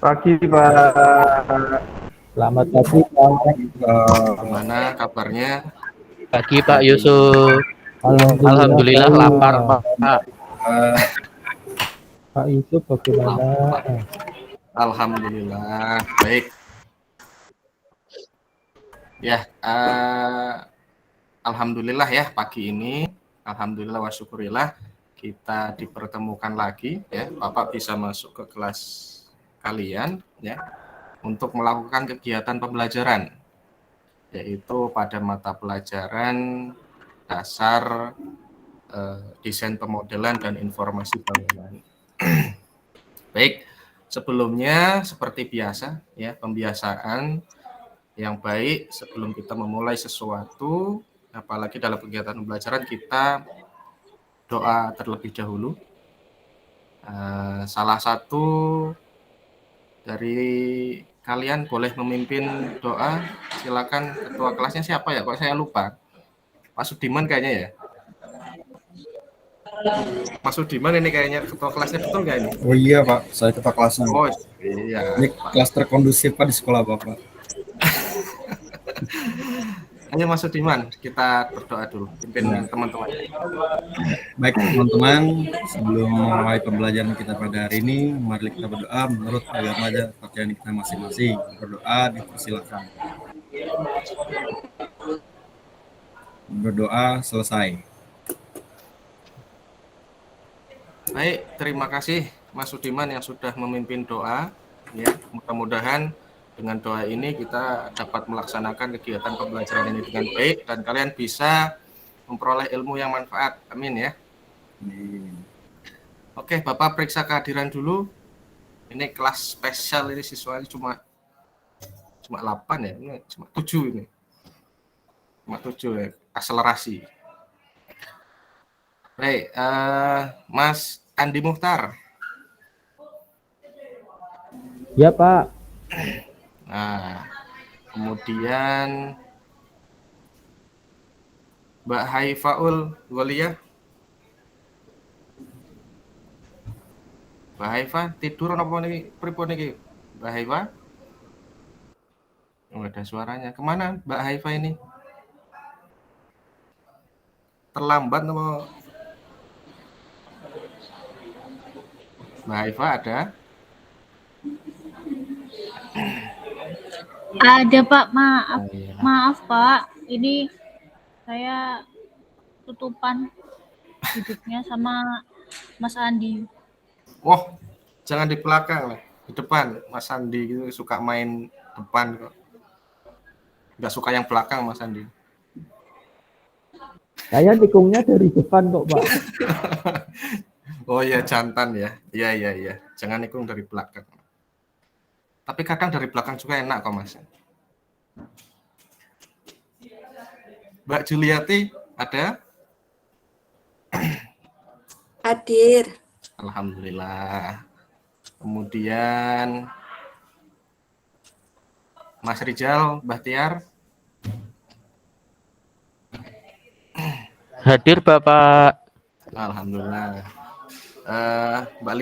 Pagi, Pak. Selamat pagi, Pak. Gimana kabarnya? Pagi Pak Yusuf. Alhamdulillah Alhamdulillah lapar baik. Pak. Pak Yusuf bagaimana? Lapar. Alhamdulillah baik. Ya, alhamdulillah ya pagi ini. Alhamdulillah wa syukurillah kita dipertemukan lagi ya. Bapak bisa masuk ke kelas kalian ya untuk melakukan kegiatan pembelajaran, yaitu pada mata pelajaran dasar desain pemodelan dan informasi bangunan. Baik, sebelumnya seperti biasa ya, pembiasaan yang baik sebelum kita memulai sesuatu, apalagi dalam kegiatan pembelajaran, kita doa terlebih dahulu. Salah satu dari kalian boleh memimpin doa. Silakan, ketua kelasnya siapa ya? Kok saya lupa. Pak Sudiman kayaknya ya. Mas Sudiman ini kayaknya ketua kelasnya, betul nggak ini? Oh iya Pak, saya ketua kelasnya. Oh iya. Ini kelas terkondusif Pak di sekolah Bapak. Ayo Mas Sudiman, kita berdoa dulu, pimpin teman-teman. Baik teman-teman, sebelum memulai pembelajaran kita pada hari ini, mari kita berdoa menurut agama dan kepercayaan kita masing-masing. Berdoa dipersilakan. Berdoa selesai. Baik, terima kasih Mas Sudiman yang sudah memimpin doa. Ya, mudah-mudahan dengan doa ini kita dapat melaksanakan kegiatan pembelajaran ini dengan baik dan kalian bisa memperoleh ilmu yang manfaat. Amin ya. Oke, Bapak periksa kehadiran dulu. Ini kelas spesial, ini siswanya cuma 8 ya, ini cuma 7 ini. Cuma 7 ya, akselerasi. Baik, Mas Andi Muhtar. Ya, Pak. Nah, kemudian Mbak Haifaul Golia. Mbak Haifa tidur apa nih? Pripun iki? Mbak Haifa? Oh, ada suaranya. Kemana Mbak Haifa ini? Terlambat apa? Mbak Haifa ada? Ada Pak, maaf. Oh, iya. Maaf Pak, ini saya tutupan duduknya sama Mas Andi. Wah, jangan di belakang lah, di depan. Mas Andi gitu suka main depan kok. Nggak suka yang belakang Mas Andi. Saya tikungnya dari depan kok, Pak. Oh ya, jantan ya. Iya. Jangan nikung dari belakang. Tapi kadang dari belakang juga enak kok Mas. Mbak Juliati ada? Hadir. Alhamdulillah. Kemudian Mas Rizal Bahtiar. Hadir Bapak. Alhamdulillah. Mbak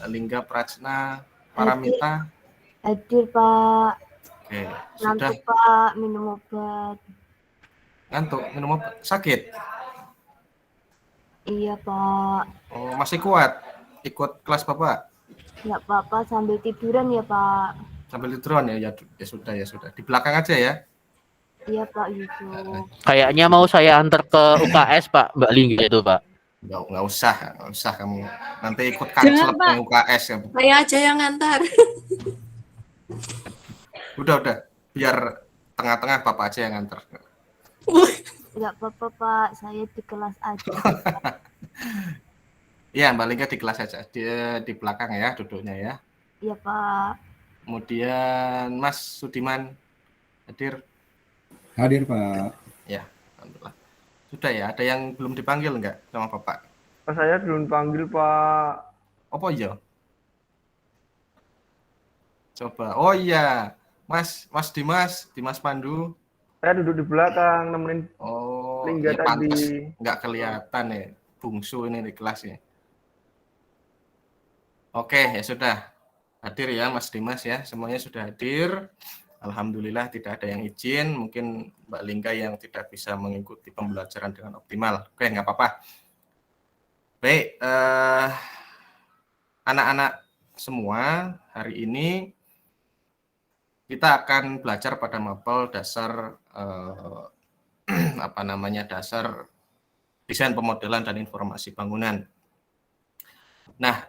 Lingga Prajna Paramita. Hadir Pak. Oke, Ngantuk sudah. Pak, minum obat. Ngantuk, minum obat. Sakit? Iya Pak. Oh, masih kuat ikut kelas Bapak? Nggak apa-apa sambil tiduran ya Pak. Sambil tiduran ya sudah. Di belakang aja ya. Iya Pak Yusuf. Kayaknya mau saya antar ke UKS Pak, Mbak Lingga itu Pak. Nggak usah kamu. Nanti ikut kancelep ke UKS ya. Saya aja yang ngantar. Udah. Biar tengah-tengah Bapak aja yang nganter. Nggak apa-apa Pak, saya di kelas aja. Iya, Mbak Lingga di kelas aja. Dia di belakang ya duduknya ya. Iya Pak. Kemudian Mas Sudiman hadir. Hadir Pak. Ya, alhamdulillah. Sudah ya, ada yang belum dipanggil enggak sama Bapak? Saya belum panggil, Pak. Apa iya? Coba. Oh iya. Mas Dimas Pandu. Saya duduk di belakang nemenin Oh, Lingga ya pantes tadi. nggak kelihatan ya. Bungsu ini di kelas ya. Oke, ya sudah. hadir ya Mas Dimas ya, semuanya sudah hadir. Alhamdulillah tidak ada yang izin, mungkin Mbak Lingga yang tidak bisa mengikuti pembelajaran dengan optimal. Oke, nggak apa-apa. Baik, anak-anak semua, hari ini kita akan belajar pada mapel dasar dasar desain pemodelan dan informasi bangunan. Nah,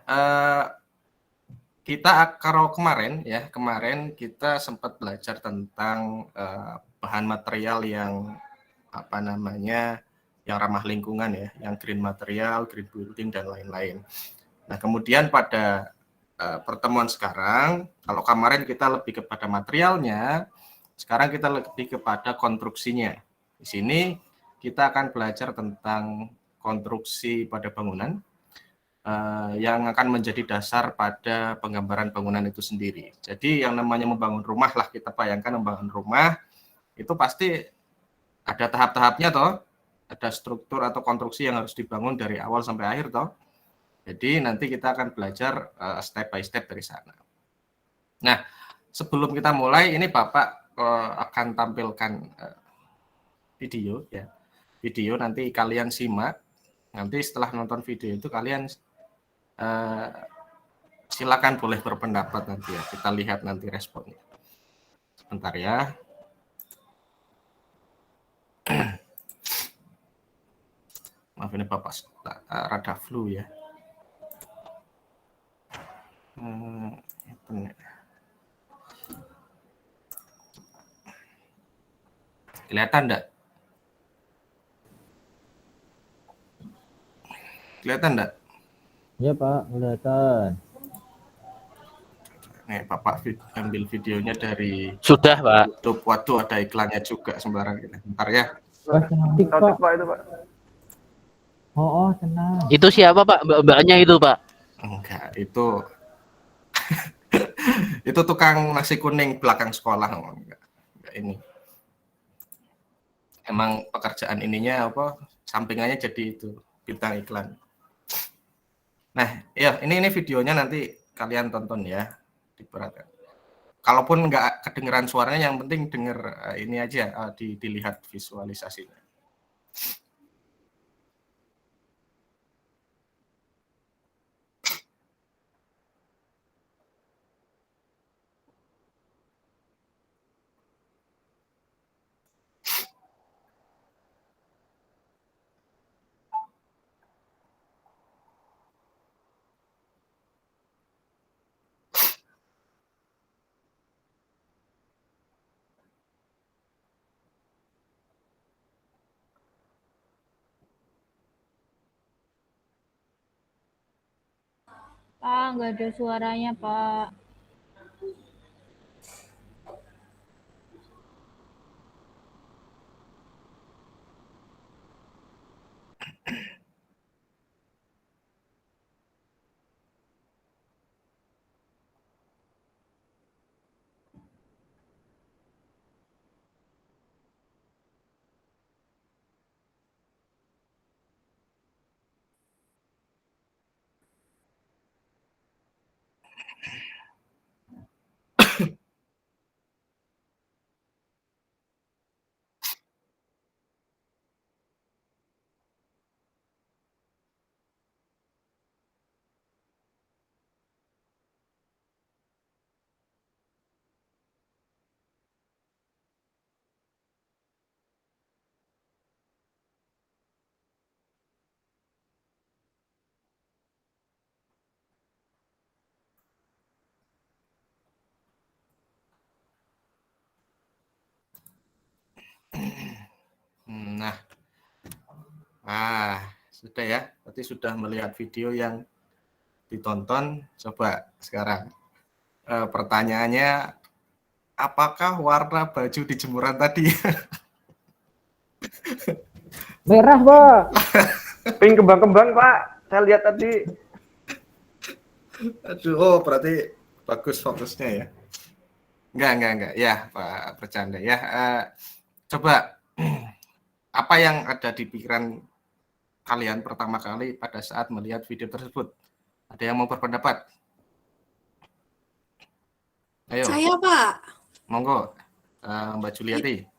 kalau kemarin kita sempat belajar tentang bahan material yang yang ramah lingkungan ya, yang green material, green building dan lain-lain. Nah, kemudian pada pertemuan sekarang, kalau kemarin kita lebih kepada materialnya, sekarang kita lebih kepada konstruksinya. Di sini kita akan belajar tentang konstruksi pada bangunan yang akan menjadi dasar pada penggambaran bangunan itu sendiri. Jadi yang namanya membangun rumah lah, kita bayangkan membangun rumah itu pasti ada tahap-tahapnya toh, ada struktur atau konstruksi yang harus dibangun dari awal sampai akhir toh. Jadi nanti kita akan belajar step by step dari sana. Nah, sebelum kita mulai ini Bapak akan tampilkan video ya. Video nanti kalian simak. Nanti setelah nonton video itu kalian silakan boleh berpendapat nanti ya. Kita lihat nanti responnya. Sebentar ya. Maaf ini Bapak rada flu ya. Kelihatan enggak? Kelihatan enggak? Ya Pak, kelihatan. Nih, Bapak ambil videonya dari Sudah, Pak. YouTube. Waduh, ada iklannya juga sembarang. Bentar ya. Wah, cantik Cocok Pak. Pak itu Pak. Oh, tenang. Itu siapa, Pak? Mbak-mbaknya itu, Pak. Enggak, itu itu tukang nasi kuning belakang sekolah. Enggak ini. Emang pekerjaan ininya apa? Sampingannya jadi itu bintang iklan. Nah, ya ini videonya nanti kalian tonton ya, diperhatikan. Kalaupun nggak kedengeran suaranya, yang penting denger ini aja, dilihat visualisasinya. Pak, nggak ada suaranya, Pak. Nah, sudah ya. Berarti sudah melihat video yang ditonton. Coba sekarang pertanyaannya, apakah warna baju di jemuran tadi? Merah Pak. Pink kembang-kembang Pak. Saya lihat tadi. Aduh, berarti bagus fokusnya ya. Enggak. Ya, Pak, bercanda ya. Coba, apa yang ada di pikiran kalian pertama kali pada saat melihat video tersebut? Ada yang mau berpendapat? Ayo, Saya, Pak. monggo, Mbak Juliati.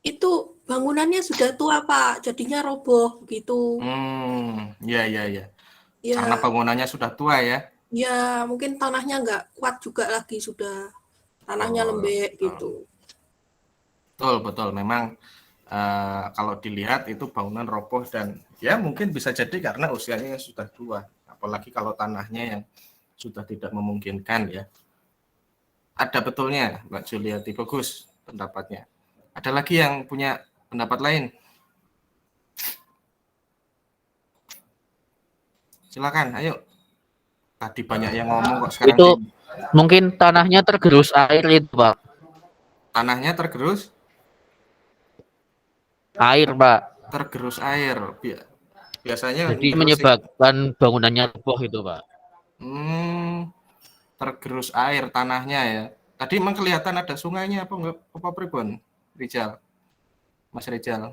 Itu bangunannya sudah tua, Pak. Jadinya roboh gitu. Iya. Karena Ya, bangunannya sudah tua ya. ya mungkin tanahnya nggak kuat juga lagi sudah. Tanahnya lembek gitu. Betul. Memang kalau dilihat itu bangunan roboh dan ya mungkin bisa jadi karena usianya yang sudah tua. Apalagi kalau tanahnya yang sudah tidak memungkinkan ya. Ada betulnya, Mbak Juliati, bagus pendapatnya. Ada lagi yang punya pendapat lain? Silakan, ayo. Tadi banyak yang ngomong kok sekarang. Itu mungkin tanahnya tergerus air itu, Pak. Tanahnya tergerus Air, Pak. tergerus air. Biasanya Jadi tergerus menyebabkan bangunannya roboh itu, Pak. tergerus air tanahnya ya. Tadi emang kelihatan ada sungainya apa enggak? Apa pribon? Rijal. Mas Rijal.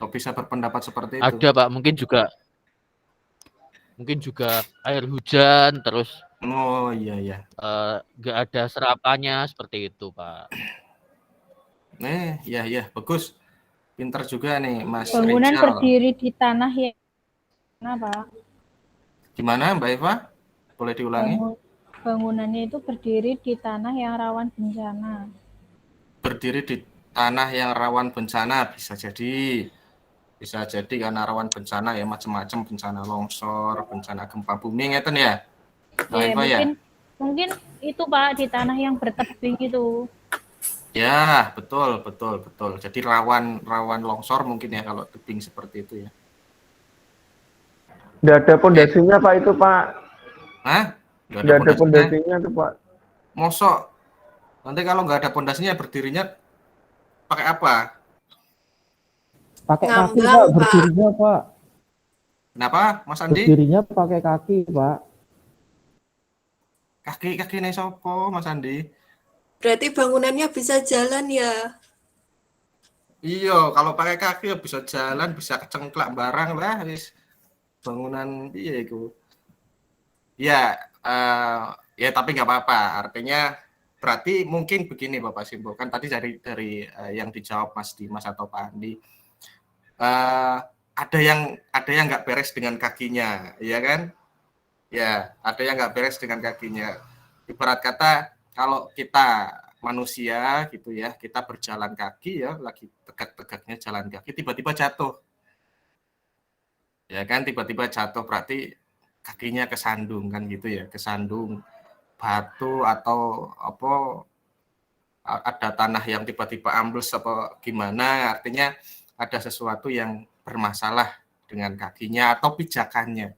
Kok bisa berpendapat seperti itu? Ada, Pak. Mungkin juga air hujan terus Oh iya. nggak ada serapannya seperti itu, Pak. Iya, bagus. Pintar juga nih Mas Bangunan Rijal. berdiri di tanah yang apa? Gimana Mbak Eva? Boleh diulangi? Bangunannya itu berdiri di tanah yang rawan bencana. Berdiri di tanah yang rawan bencana bisa jadi karena rawan bencana ya, macam-macam, bencana longsor, bencana gempa bumi ngeten ya. Mbak Eva ya? Mungkin itu Pak di tanah yang bertebing itu. Ya, betul. Jadi rawan longsor mungkin ya kalau tebing seperti itu ya. Nggak ada pondasinya Pak itu Pak. Hah? Nggak ada pondasinya tuh Pak. Mosok. Nanti kalau nggak ada pondasinya berdirinya pakai apa? Pakai kaki, Ngambang, Pak, Pak. berdirinya, Pak. Kenapa, Mas Andi? Berdirinya pakai kaki, Pak. Kaki nih sopo, Mas Andi? Berarti bangunannya bisa jalan ya. Iya, kalau pakai kaki ya bisa jalan, bisa kecengklak barang lah, wis. Bangunan iya itu. Ya, ya tapi nggak apa-apa. Artinya berarti mungkin begini Bapak simpulkan tadi dari yang dijawab Mas Dimas atau Pak Andi. Ada yang nggak beres dengan kakinya, ya kan? Ya, ada yang nggak beres dengan kakinya. Ibarat kata kalau kita manusia gitu ya, kita berjalan kaki ya, lagi tegak-tegaknya jalan kaki, tiba-tiba jatuh. Ya kan, tiba-tiba jatuh berarti kakinya kesandung kan gitu ya, kesandung batu atau apa, ada tanah yang tiba-tiba ambles apa gimana, artinya ada sesuatu yang bermasalah dengan kakinya atau pijakannya.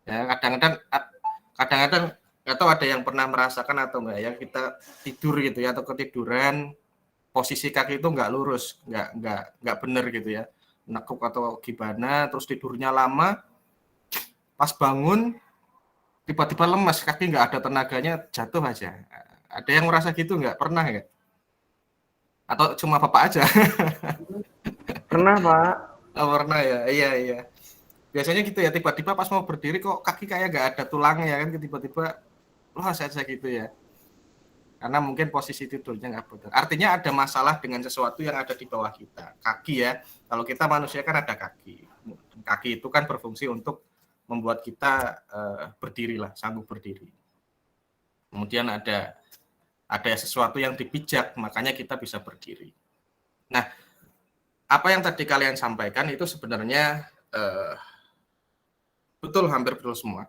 Ya, kadang-kadang atau ada yang pernah merasakan atau enggak ya, kita tidur gitu ya atau ketiduran posisi kaki itu enggak lurus, enggak benar gitu ya, nekuk atau gimana, terus tidurnya lama, pas bangun tiba-tiba lemas, kaki enggak ada tenaganya, jatuh aja. Ada yang merasa gitu enggak? Pernah enggak? Atau cuma Bapak aja? Pernah Pak. Oh, pernah ya, iya. Biasanya gitu ya, tiba-tiba pas mau berdiri kok kaki kayak nggak ada tulangnya kan, tiba-tiba loh saja gitu ya. Karena mungkin posisi tidurnya nggak benar. Artinya ada masalah dengan sesuatu yang ada di bawah kita. Kaki ya, kalau kita manusia kan ada kaki. Kaki itu kan berfungsi untuk membuat kita berdiri lah, sanggup berdiri. Kemudian ada sesuatu yang dipijak, makanya kita bisa berdiri. Nah, apa yang tadi kalian sampaikan itu sebenarnya betul, hampir betul semua.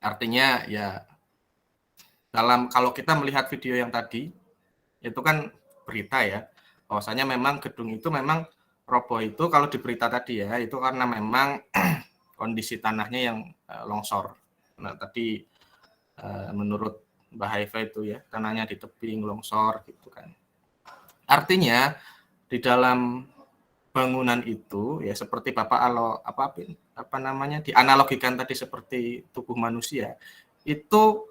Artinya ya kalau kita melihat video yang tadi itu kan berita ya, bahwasanya memang gedung itu memang roboh itu kalau di berita tadi ya, itu karena memang kondisi tanahnya yang longsor. Nah, tadi menurut Mbak Haifa itu ya, tanahnya di tebing longsor gitu kan. Artinya di dalam bangunan itu ya seperti Bapak dianalogikan tadi seperti tubuh manusia, itu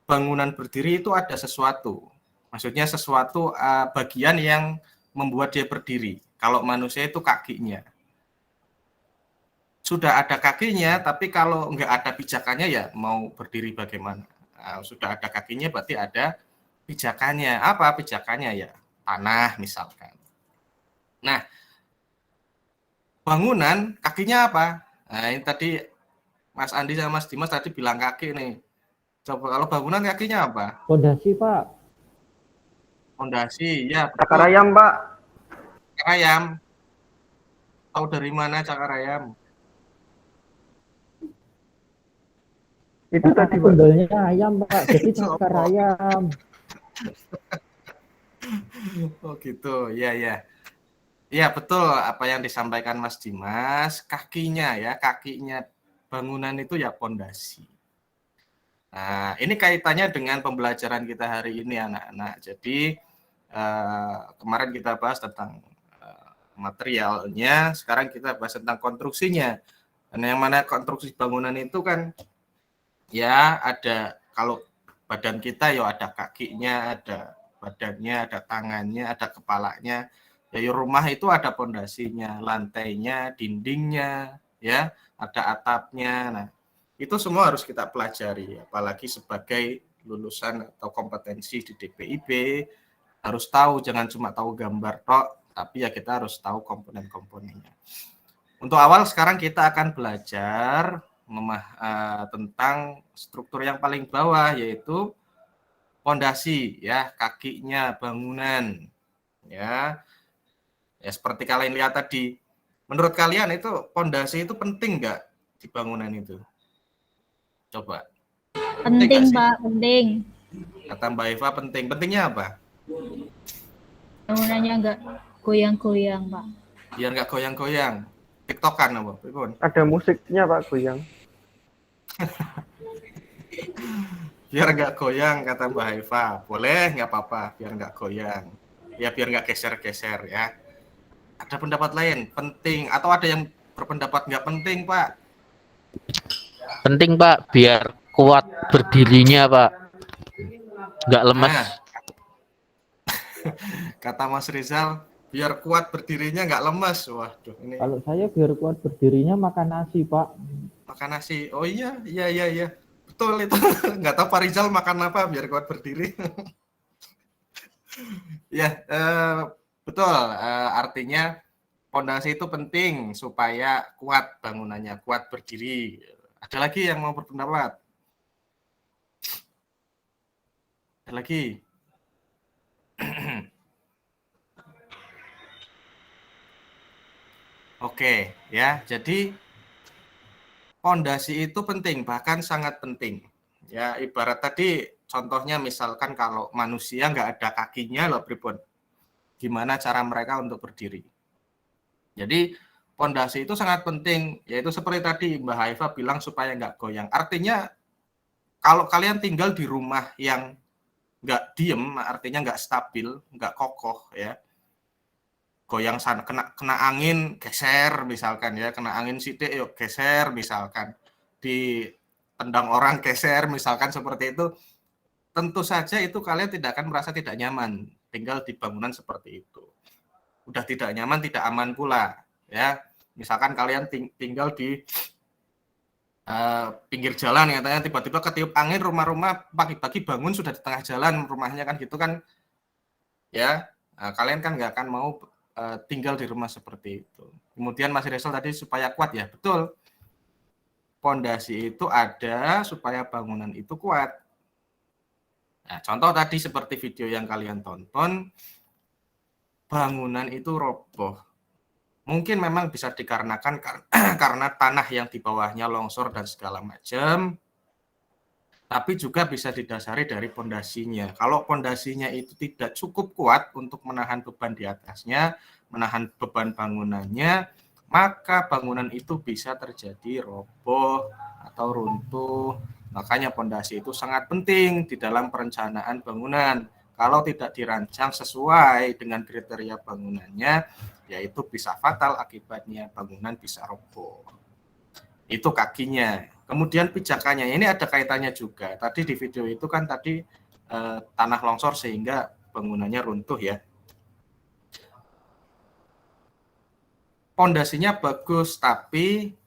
bangunan berdiri itu ada sesuatu. Maksudnya sesuatu bagian yang membuat dia berdiri. Kalau manusia itu kakinya. Sudah ada kakinya, tapi kalau nggak ada pijakannya ya mau berdiri bagaimana? Nah, sudah ada kakinya berarti ada pijakannya. Apa pijakannya ya? Tanah misalkan. Nah, bangunan kakinya apa? Nah, ini tadi Mas Andi sama Mas Dimas tadi bilang kaki nih. Coba kalau bangunan kakinya apa? Pondasi, Pak. Fondasi, ya Cakar betul. ayam, Pak. Cakar ayam. Tahu dari mana cakar ayam? Itu tadi, Pak. Sumbernya ayam, Pak. Jadi cakar ayam. Oh gitu, ya ya. Ya betul apa yang disampaikan Mas Dimas, kakinya ya, kakinya bangunan itu ya pondasi. Nah, ini kaitannya dengan pembelajaran kita hari ini anak-anak. Jadi kemarin kita bahas tentang materialnya, sekarang kita bahas tentang konstruksinya. Dan yang mana konstruksi bangunan itu kan ya ada, kalau badan kita ya ada kakinya, ada badannya, ada tangannya, ada kepalanya. Ya rumah itu ada pondasinya, lantainya, dindingnya, ya, ada atapnya. Nah, itu semua harus kita pelajari, apalagi sebagai lulusan atau kompetensi di DPIB, harus tahu, jangan cuma tahu gambar tok, tapi ya kita harus tahu komponen-komponennya. Untuk awal sekarang kita akan belajar tentang struktur yang paling bawah, yaitu pondasi, ya, kakinya bangunan, ya. Ya seperti kalian lihat tadi, menurut kalian itu pondasi itu penting nggak di bangunan itu? Coba. Penting, Pak, penting. Kata Mbak Eva penting. Pentingnya apa? Bangunannya nggak goyang-goyang, Pak. Biar nggak goyang-goyang. TikTokan apa? Ada musiknya, Pak, goyang. Biar nggak goyang, kata Mbak Eva. Boleh, nggak apa-apa, biar nggak goyang. Ya biar nggak geser-geser ya. Ada pendapat lain, penting, atau ada yang berpendapat nggak penting, Pak? Penting, Pak, biar kuat berdirinya, Pak. Nggak lemas. Nah, kata Mas Rizal, biar kuat berdirinya nggak lemas. Waduh, ini Kalau saya biar kuat berdirinya makan nasi, Pak. makan nasi. Oh iya. Betul itu. Nggak tahu Pak Rizal makan apa biar kuat berdiri. Ya, betul. Artinya pondasi itu penting supaya kuat bangunannya, kuat berdiri. Ada lagi yang mau berpendapat? Ada lagi? Oke, ya. Jadi pondasi itu penting, bahkan sangat penting. Ya, ibarat tadi contohnya misalkan kalau manusia nggak ada kakinya loh, pripun? Gimana cara mereka untuk berdiri? Jadi pondasi itu sangat penting, yaitu seperti tadi Mbak Haifa bilang supaya nggak goyang. Artinya kalau kalian tinggal di rumah yang nggak diem, artinya nggak stabil, nggak kokoh, ya, goyang sana, kena angin geser misalkan, ya, kena angin sidik yuk geser misalkan, ditendang orang geser misalkan, seperti itu, tentu saja itu kalian tidak akan merasa tidak nyaman tinggal di bangunan seperti itu. Udah tidak nyaman, tidak aman pula, ya. Misalkan kalian tinggal di pinggir jalan, katanya tiba-tiba ketiup angin, rumah-rumah pagi-pagi bangun sudah di tengah jalan rumahnya kan gitu kan, ya. Kalian kan nggak akan mau tinggal di rumah seperti itu. Kemudian Mas Rizal tadi supaya kuat, ya betul. Pondasi itu ada supaya bangunan itu kuat. Nah, contoh tadi seperti video yang kalian tonton, bangunan itu roboh. Mungkin memang bisa dikarenakan karena tanah yang di bawahnya longsor dan segala macam, tapi juga bisa didasari dari pondasinya. Kalau pondasinya itu tidak cukup kuat untuk menahan beban di atasnya, menahan beban bangunannya, maka bangunan itu bisa terjadi roboh atau runtuh. Makanya pondasi itu sangat penting di dalam perencanaan bangunan. Kalau tidak dirancang sesuai dengan kriteria bangunannya, yaitu bisa fatal akibatnya, bangunan bisa roboh. Itu kakinya. Kemudian pijakannya, ini ada kaitannya juga. Tadi di video itu kan tadi tanah longsor sehingga bangunannya runtuh, ya. Pondasinya bagus, tapi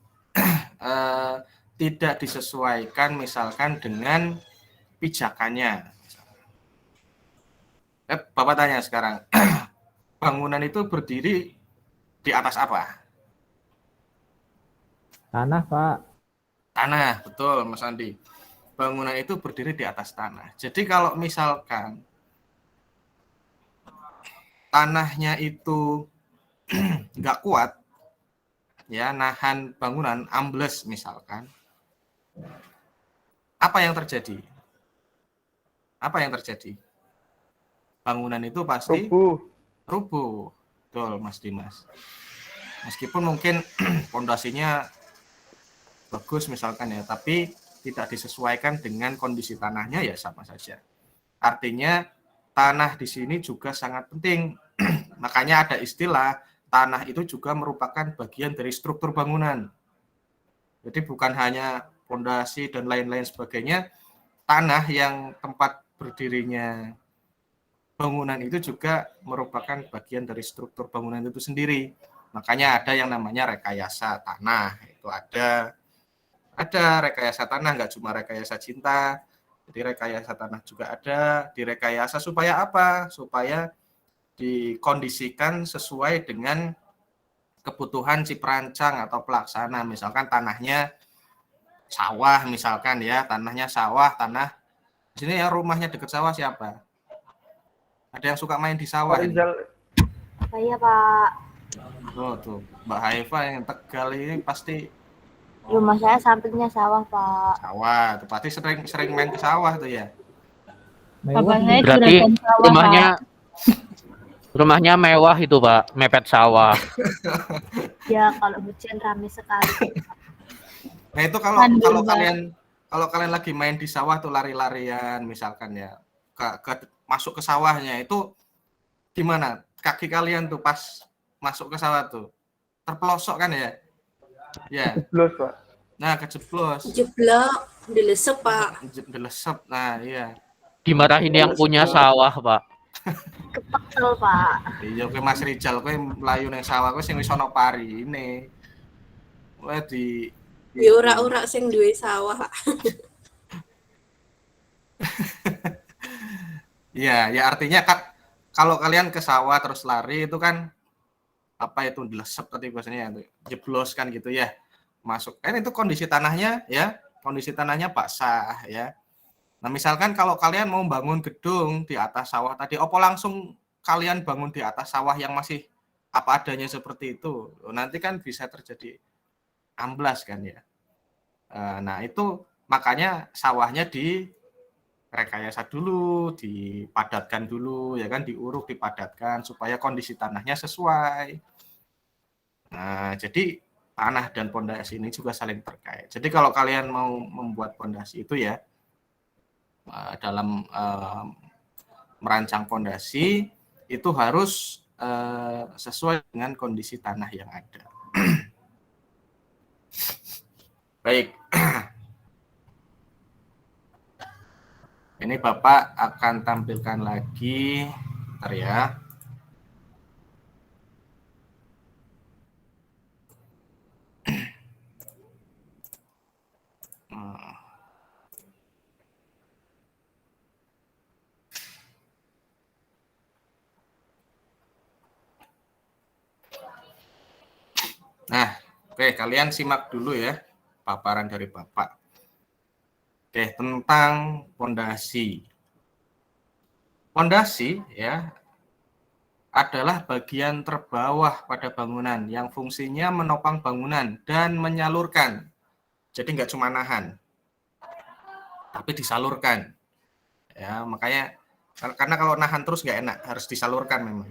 tidak disesuaikan misalkan dengan pijakannya. Bapak tanya sekarang, bangunan itu berdiri di atas apa? Tanah, Pak. Tanah, betul Mas Andi. Bangunan itu berdiri di atas tanah. Jadi kalau misalkan tanahnya itu nggak kuat, ya nahan bangunan, ambles misalkan, apa yang terjadi? Apa yang terjadi? Bangunan itu pasti rubuh. Betul, Mas Dimas. Meskipun mungkin pondasinya bagus misalkan ya, tapi tidak disesuaikan dengan kondisi tanahnya ya sama saja. Artinya tanah di sini juga sangat penting. Makanya ada istilah tanah itu juga merupakan bagian dari struktur bangunan. Jadi bukan hanya pondasi dan lain-lain sebagainya, tanah yang tempat berdirinya bangunan itu juga merupakan bagian dari struktur bangunan itu sendiri. Makanya ada yang namanya rekayasa tanah. Itu ada rekayasa tanah, nggak cuma rekayasa cinta. Jadi rekayasa tanah juga ada. Direkayasa supaya apa? Supaya dikondisikan sesuai dengan kebutuhan si perancang atau pelaksana. Misalkan tanahnya sawah misalkan ya, tanahnya sawah, tanah di sini yang rumahnya dekat sawah siapa? Ada yang suka main di sawah ini? Saya, Pak. Oh, tuh Mbak Haifa yang Tegal ini pasti Rumah saya sampingnya sawah, Pak. sawah, tuh pasti sering main ke sawah tuh ya. Bapak saya Berarti juragan sawah, rumahnya Pak. rumahnya mewah itu, Pak, mepet sawah. Ya, kalau hujan ramai sekali. Nah, itu kalau Mandul, Pak. kalian lagi main di sawah tuh lari-larian misalkan ya, masuk ke sawahnya itu gimana? Kaki kalian tuh pas masuk ke sawah tuh terpelosok kan ya? Ya. Jeblos, Pak. Nah, kejeblos. Jeblok, dilesep, Pak. Dilesep. Nah, iya. Dimarahin yang punya sawah, Pak. Kepekel, Pak. Iya, kowe Mas Rizal, kowe mlayu ning sawah kowe sing wis ana parine. Kowe di Ya ora-ora sing duwe sawah, Pak. Iya, ya artinya kan kalau kalian ke sawah terus lari itu kan apa itu dilesep tadi bahasanya itu jeblos kan gitu ya. Masuk. Kan itu kondisi tanahnya ya, kondisi tanahnya basah ya. Nah, misalkan kalau kalian mau bangun gedung di atas sawah tadi, opo langsung kalian bangun di atas sawah yang masih apa adanya seperti itu. Nanti kan bisa terjadi amblas kan ya. Nah, itu makanya sawahnya direkayasa dulu, dipadatkan dulu ya kan, diuruk, dipadatkan supaya kondisi tanahnya sesuai. Nah, jadi tanah dan pondasi ini juga saling terkait. Jadi kalau kalian mau membuat pondasi itu ya dalam merancang pondasi itu harus sesuai dengan kondisi tanah yang ada. Baik. Ini Bapak akan tampilkan lagi, bentar ya. Nah, oke, kalian simak dulu ya paparan dari Bapak. Oke, tentang pondasi. Pondasi ya adalah bagian terbawah pada bangunan yang fungsinya menopang bangunan dan menyalurkan. Jadi nggak cuma nahan, tapi disalurkan. Ya, makanya karena kalau nahan terus nggak enak, harus disalurkan memang.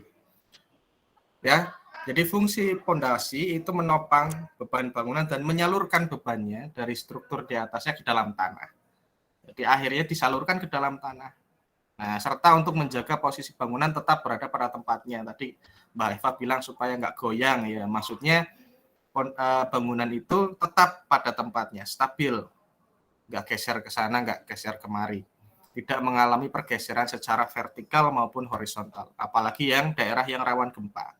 Ya, jadi fungsi pondasi itu menopang beban bangunan dan menyalurkan bebannya dari struktur di atasnya ke dalam tanah. Jadi akhirnya disalurkan ke dalam tanah. Nah, serta untuk menjaga posisi bangunan tetap berada pada tempatnya. Tadi Mbak Eva bilang supaya nggak goyang ya. Maksudnya bangunan itu tetap pada tempatnya, stabil. Nggak geser ke sana, nggak geser kemari. Tidak mengalami pergeseran secara vertikal maupun horizontal. Apalagi yang daerah yang rawan gempa.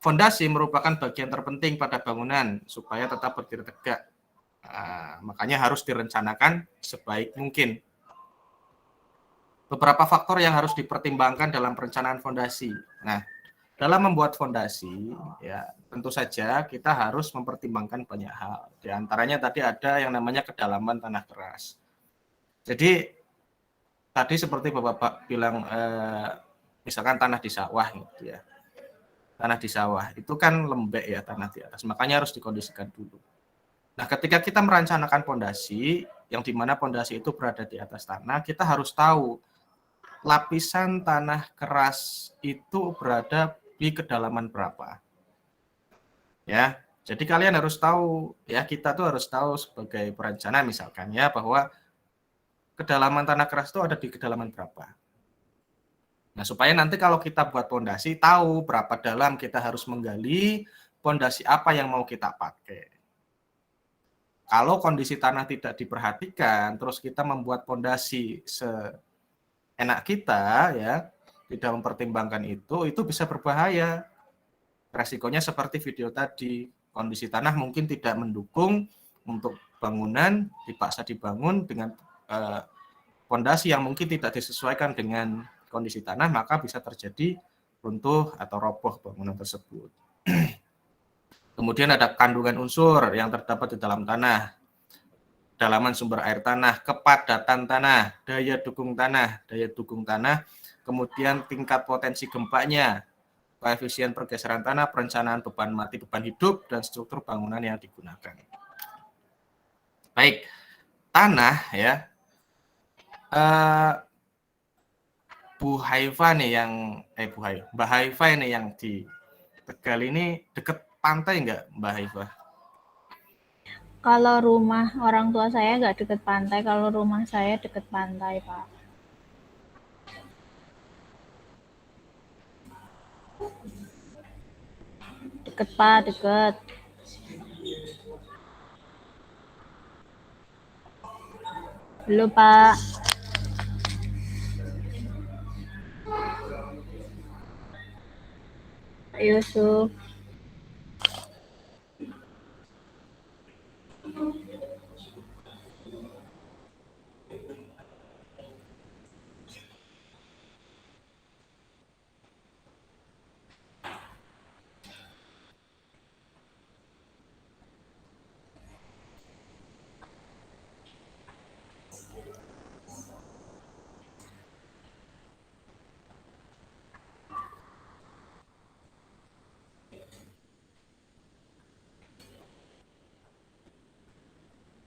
Fondasi merupakan bagian terpenting pada bangunan supaya tetap berdiri tegak. Makanya harus direncanakan sebaik mungkin beberapa faktor yang harus dipertimbangkan dalam perencanaan fondasi. Nah, dalam membuat fondasi, ya tentu saja kita harus mempertimbangkan banyak hal. Di antaranya tadi ada yang namanya kedalaman tanah keras. Jadi tadi seperti Bapak bilang, misalkan tanah di sawah gitu ya. Tanah di sawah itu kan lembek ya tanah di atas, makanya harus dikondisikan dulu. Nah, ketika kita merencanakan fondasi, yang dimana fondasi itu berada di atas tanah, kita harus tahu lapisan tanah keras itu berada di kedalaman berapa. Ya, jadi kalian harus tahu, ya kita tuh harus tahu sebagai perencana misalkan ya, bahwa kedalaman tanah keras itu ada di kedalaman berapa. Nah, supaya nanti kalau kita buat fondasi, tahu berapa dalam kita harus menggali, fondasi apa yang mau kita pakai. Kalau kondisi tanah tidak diperhatikan, terus kita membuat fondasi seenak kita, ya, tidak mempertimbangkan itu bisa berbahaya. Resikonya seperti video tadi, kondisi tanah mungkin tidak mendukung untuk bangunan, dipaksa dibangun dengan fondasi yang mungkin tidak disesuaikan dengan kondisi tanah, maka bisa terjadi runtuh atau roboh bangunan tersebut. Kemudian ada kandungan unsur yang terdapat di dalam tanah, dalaman sumber air tanah, kepadatan tanah, daya dukung tanah, kemudian tingkat potensi gempanya, koefisien pergeseran tanah, perencanaan beban mati, beban hidup, dan struktur bangunan yang digunakan. Baik, tanah ya. Mbak Haifa ini yang di Tegal ini deket pantai nggak, Mbak Haifa? Kalau rumah orang tua saya nggak deket pantai, kalau rumah saya deket pantai, Pak. Deket, Pak, deket. Belum, Pak. Pak Yusuf.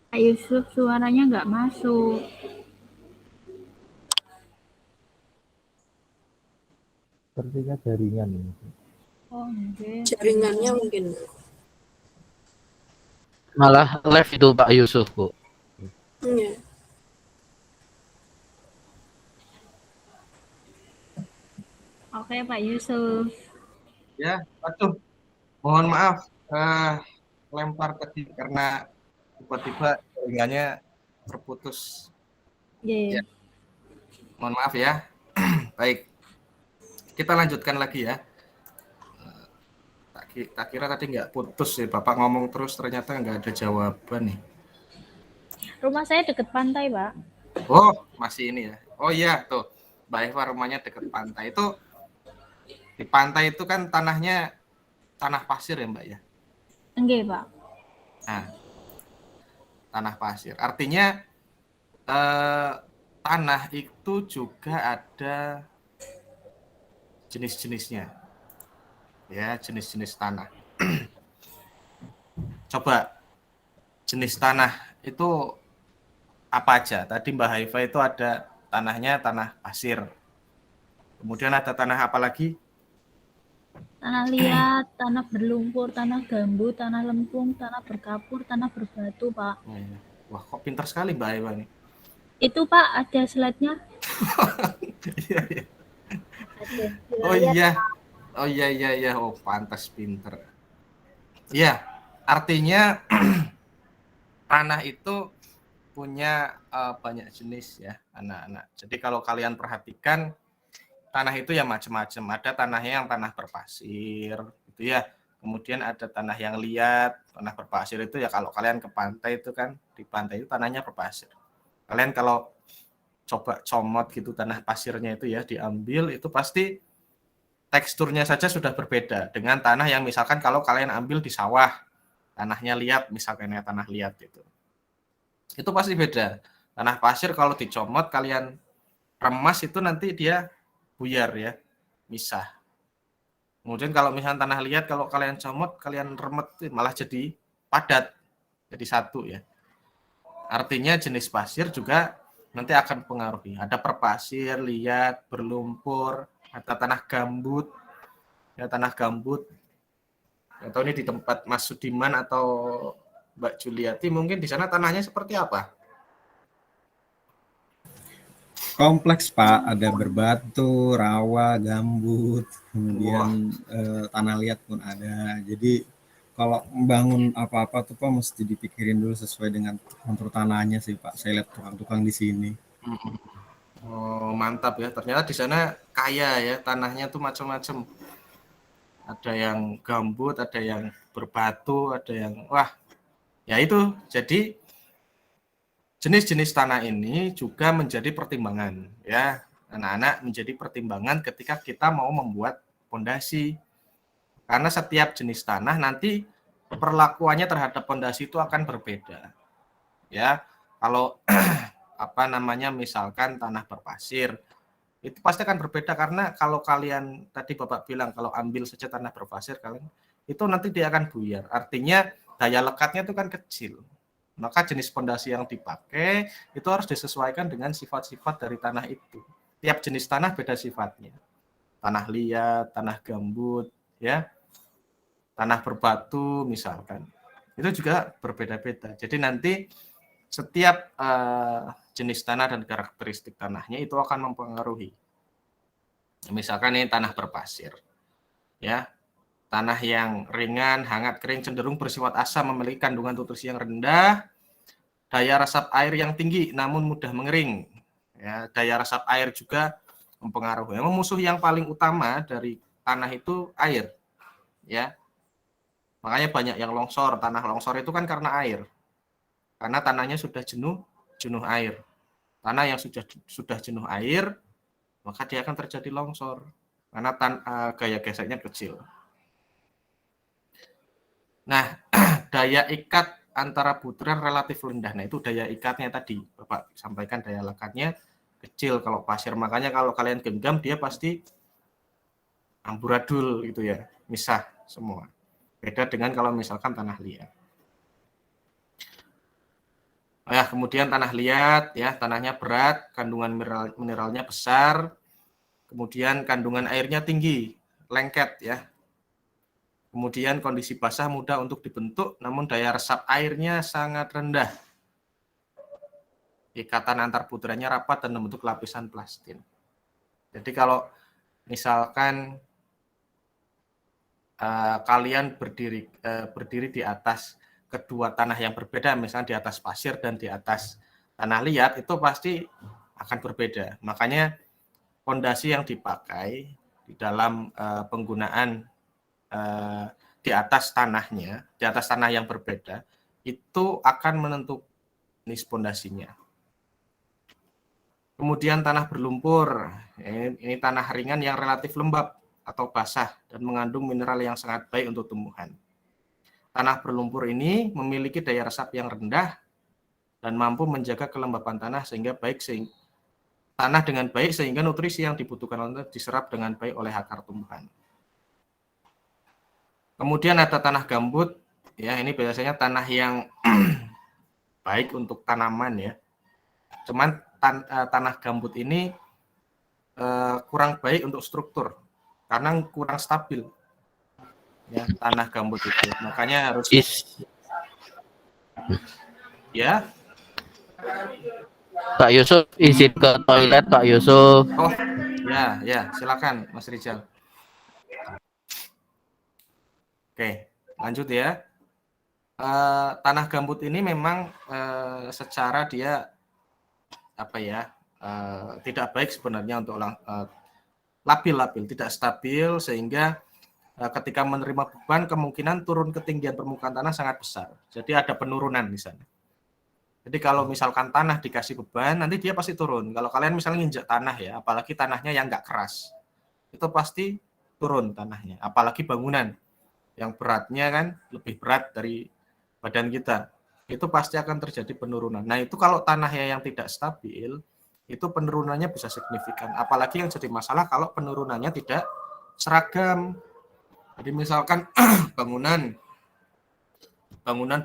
Pak Yusuf, suaranya nggak masuk. Sepertinya jaringan ini. Oh, mungkin. Jaringannya mungkin. Malah live itu Pak Yusuf, Bu. Iya. Oke, Pak Yusuf. Ya, aduh, mohon maaf, lempar tadi karena tiba-tiba jaringannya terputus. Yeah. Ya. Mohon maaf ya. Baik, kita lanjutkan lagi ya. Tak kira tadi nggak putus ya, Bapak ngomong terus ternyata nggak ada jawaban nih. Rumah saya deket pantai, Pak. Oh, masih ini ya. Oh iya, tuh. Mbak Eva rumahnya dekat pantai. Itu di pantai itu kan tanahnya tanah pasir ya, Mbak ya? Enggak, Pak. Nah, tanah pasir. Artinya tanah itu juga ada jenis-jenisnya. Ya, jenis-jenis tanah. Coba jenis tanah itu apa aja? Tadi Mbak Haifa itu ada tanahnya tanah pasir. Kemudian ada tanah apa lagi? Tanah liat, tanah berlumpur, tanah gambut, tanah lempung, tanah berkapur, tanah berbatu, Pak. Wah, kok pintar sekali Mbak Haifa nih. Itu, Pak, ada slide-nya. Iya, iya. Oh iya. Oh, pantas pintar. Iya, artinya tanah itu punya banyak jenis ya, anak-anak. Jadi kalau kalian perhatikan tanah itu ya macam-macam. Ada tanahnya yang tanah berpasir, gitu ya. Kemudian ada tanah yang liat, tanah berpasir itu ya kalau kalian ke pantai itu kan di pantai itu tanahnya berpasir. Kalian kalau coba comot gitu tanah pasirnya itu ya, diambil, itu pasti teksturnya saja sudah berbeda dengan tanah yang misalkan kalau kalian ambil di sawah, tanahnya liat, misalkan ya tanah liat itu pasti beda. Tanah pasir kalau dicomot kalian remas itu nanti dia buyar ya, misah. Kemudian kalau misalnya tanah liat, kalau kalian comot, kalian remet, malah jadi padat, jadi satu ya. Artinya jenis pasir juga nanti akan mempengaruhi. Ada perpasir, liat, berlumpur, ada tanah gambut, ya tanah gambut. Atau ini di tempat Mas Sudiman atau Mbak Juliati, mungkin di sana tanahnya seperti apa? Kompleks Pak, ada berbatu, rawa, gambut, kemudian tanah liat pun ada. Jadi kalau membangun apa-apa tuh Pak mesti dipikirin dulu sesuai dengan kontur tanahnya sih Pak. Saya lihat tukang-tukang di sini. Oh, mantap ya. Ternyata di sana kaya ya, tanahnya tuh macam-macam. Ada yang gambut, ada yang berbatu, ada yang wah. Ya itu. Jadi jenis-jenis tanah ini juga menjadi pertimbangan ya. Anak-anak menjadi pertimbangan ketika kita mau membuat fondasi. Karena setiap jenis tanah nanti perlakuannya terhadap fondasi itu akan berbeda. Ya, kalau misalkan tanah berpasir, itu pasti akan berbeda karena kalau kalian tadi Bapak bilang kalau ambil saja tanah berpasir kalian itu nanti dia akan buyar. Artinya daya lekatnya itu kan kecil. Maka jenis fondasi yang dipakai itu harus disesuaikan dengan sifat-sifat dari tanah itu. Tiap jenis tanah beda sifatnya. Tanah liat, tanah gambut, ya. Tanah berbatu misalkan. Itu juga berbeda-beda. Jadi nanti setiap jenis tanah dan karakteristik tanahnya itu akan mempengaruhi. Misalkan ini tanah berpasir. Ya. Tanah yang ringan, hangat, kering, cenderung bersifat asam, memiliki kandungan nutrisi yang rendah, daya resap air yang tinggi namun mudah mengering. Ya, daya resap air juga mempengaruhi. Musuh yang paling utama dari tanah itu air. Ya. Makanya banyak yang longsor, tanah longsor itu kan karena air. Karena tanahnya sudah jenuh air. Tanah yang sudah jenuh air, maka dia akan terjadi longsor. Karena gaya geseknya kecil. Nah, daya ikat antara butiran relatif rendah. Nah, itu daya ikatnya tadi. Bapak sampaikan daya lekatnya kecil kalau pasir. Makanya kalau kalian genggam, dia pasti amburadul gitu ya. Misah semua. Beda dengan kalau misalkan tanah liat. Ya, kemudian tanah liat, ya tanahnya berat, kandungan mineralnya besar, kemudian kandungan airnya tinggi, lengket ya. Kemudian kondisi basah mudah untuk dibentuk, namun daya resap airnya sangat rendah. Ikatan antar butirannya rapat dan membentuk lapisan plastin. Jadi kalau misalkan kalian berdiri di atas kedua tanah yang berbeda, misalnya di atas pasir dan di atas tanah liat, itu pasti akan berbeda. Makanya fondasi yang dipakai di dalam penggunaan di atas tanahnya, di atas tanah yang berbeda, itu akan menentukan jenis fondasinya. Kemudian tanah berlumpur, ini tanah ringan yang relatif lembab atau basah dan mengandung mineral yang sangat baik untuk tumbuhan. Tanah berlumpur ini memiliki daya resap yang rendah dan mampu menjaga kelembapan tanah tanah dengan baik sehingga nutrisi yang dibutuhkan diserap dengan baik oleh akar tumbuhan. Kemudian ada tanah gambut, ya ini biasanya tanah yang baik untuk tanaman ya. Cuman tanah gambut ini kurang baik untuk struktur karena kurang stabil. Ya, tanah gambut itu. Makanya harus ya. Pak Yusuf izin ke toilet Pak Yusuf. Oh, ya, silakan Mas Rizal. Oke, lanjut ya. Tanah gambut ini memang secara dia tidak baik sebenarnya untuk labil, tidak stabil sehingga ketika menerima beban kemungkinan turun ketinggian permukaan tanah sangat besar. Jadi ada penurunan di sana. Jadi kalau misalkan tanah dikasih beban, nanti dia pasti turun. Kalau kalian misalnya nginjak tanah ya, apalagi tanahnya yang nggak keras, itu pasti turun tanahnya. Apalagi bangunan yang beratnya kan lebih berat dari badan kita, itu pasti akan terjadi penurunan. Nah itu kalau tanahnya yang tidak stabil, itu penurunannya bisa signifikan. Apalagi yang jadi masalah kalau penurunannya tidak seragam. Jadi misalkan bangunan